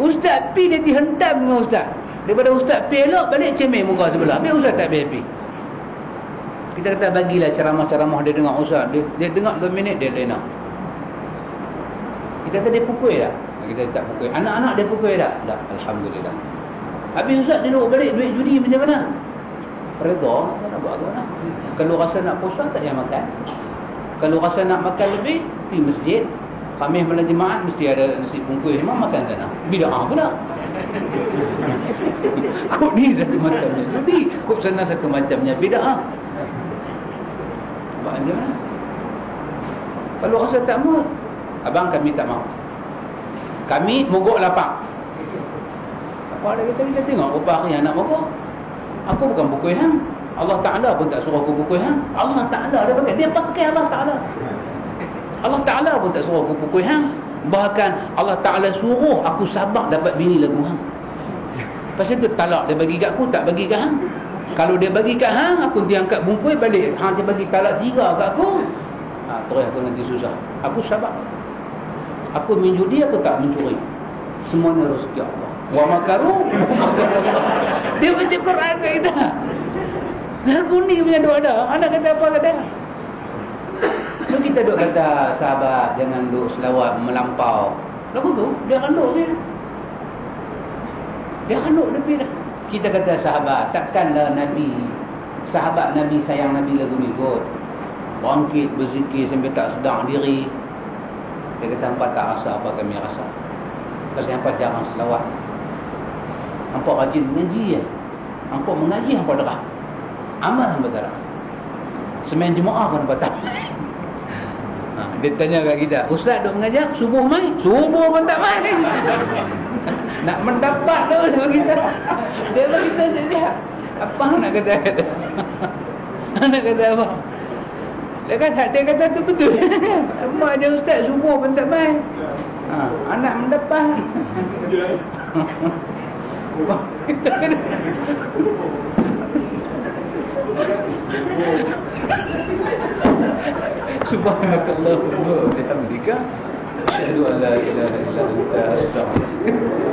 Ustaz pi dia dihentam dengan ustaz. Daripada ustaz pi elok, balik cemeh muka sebelah. Biar ustaz tak happy. Kita kata bagilah ceramah-ceramah dia dengar ustaz. Dia dengar 2 minit, dia lena. Kita kata dia pukul tak? Kita tak pukul. Anak-anak dia pukul tak? Tak, alhamdulillah. Habis ustaz dia duduk balik duit judi macam mana? Redha, tak nak buat apa nak. Kalau rasa nak puasa, tak payah makan. Kalau rasa nak makan lebih, pergi masjid. Khamis malam Jumaat mesti ada nasi bungkus memang makan sana. Bid'ah pula. Kok ni satu macamnya judi, kok sana satu macamnya bid'ah. Buat macam mana? Kalau rasa tak mau, abang kami tak mau. Kami mogok lapang. Apa ada kita tengok rupa akhir anak mogok. Aku bukan pukul hang. Allah Ta'ala pun tak suruh aku pukul hang. Allah Ta'ala dia pakai Allah Ta'ala. Allah Ta'ala pun tak suruh aku pukul hang. Bahkan Allah Ta'ala suruh aku sabar dapat bini lagu hang. Pasal tu talak dia bagi kat aku, tak bagi kat hang. Kalau dia bagi kat hang, aku diangkat bungkus balik. Hang dia bagi talak 3 kat aku, terus aku nanti susah. Aku sabar. Aku menjudi, aku tak mencuri. Semuanya rezeki Allah. Wa makaru. Dia baca Quran kat kita. Lagu ni punya doa. Anak kata apa kata? So kita duk kata sahabat jangan duk selawat melampau. Lagu tu dia kanduk dia. Dia kanduk lebih dah. Kita kata sahabat, takkanlah Nabi, sahabat Nabi sayang Nabi lagu ni kot. Bangkit berzikir sampai tak sedar diri. Dia kata hampa tak rasa apa kami rasa. Pasal hampa jarang selawat. Hampa rajin mengaji ya. Hampa mengaji hampa derah. Amal hampa derah. Semain Jumaat pun hampa tak. Dia tanya kat kita, ustaz duk mengajar subuh mai? Subuh pun tak mai. Nak mendapat tu dia bagi kita. Dia bagi kita saja. Apa nak kata? Nak kata apa? Dia kata tu betul. Mak je ustaz subuh pun tak mai. Anak mendapat. Subhanallah wa bihamdika asyhadu an la ilaha illa anta astaghfiruka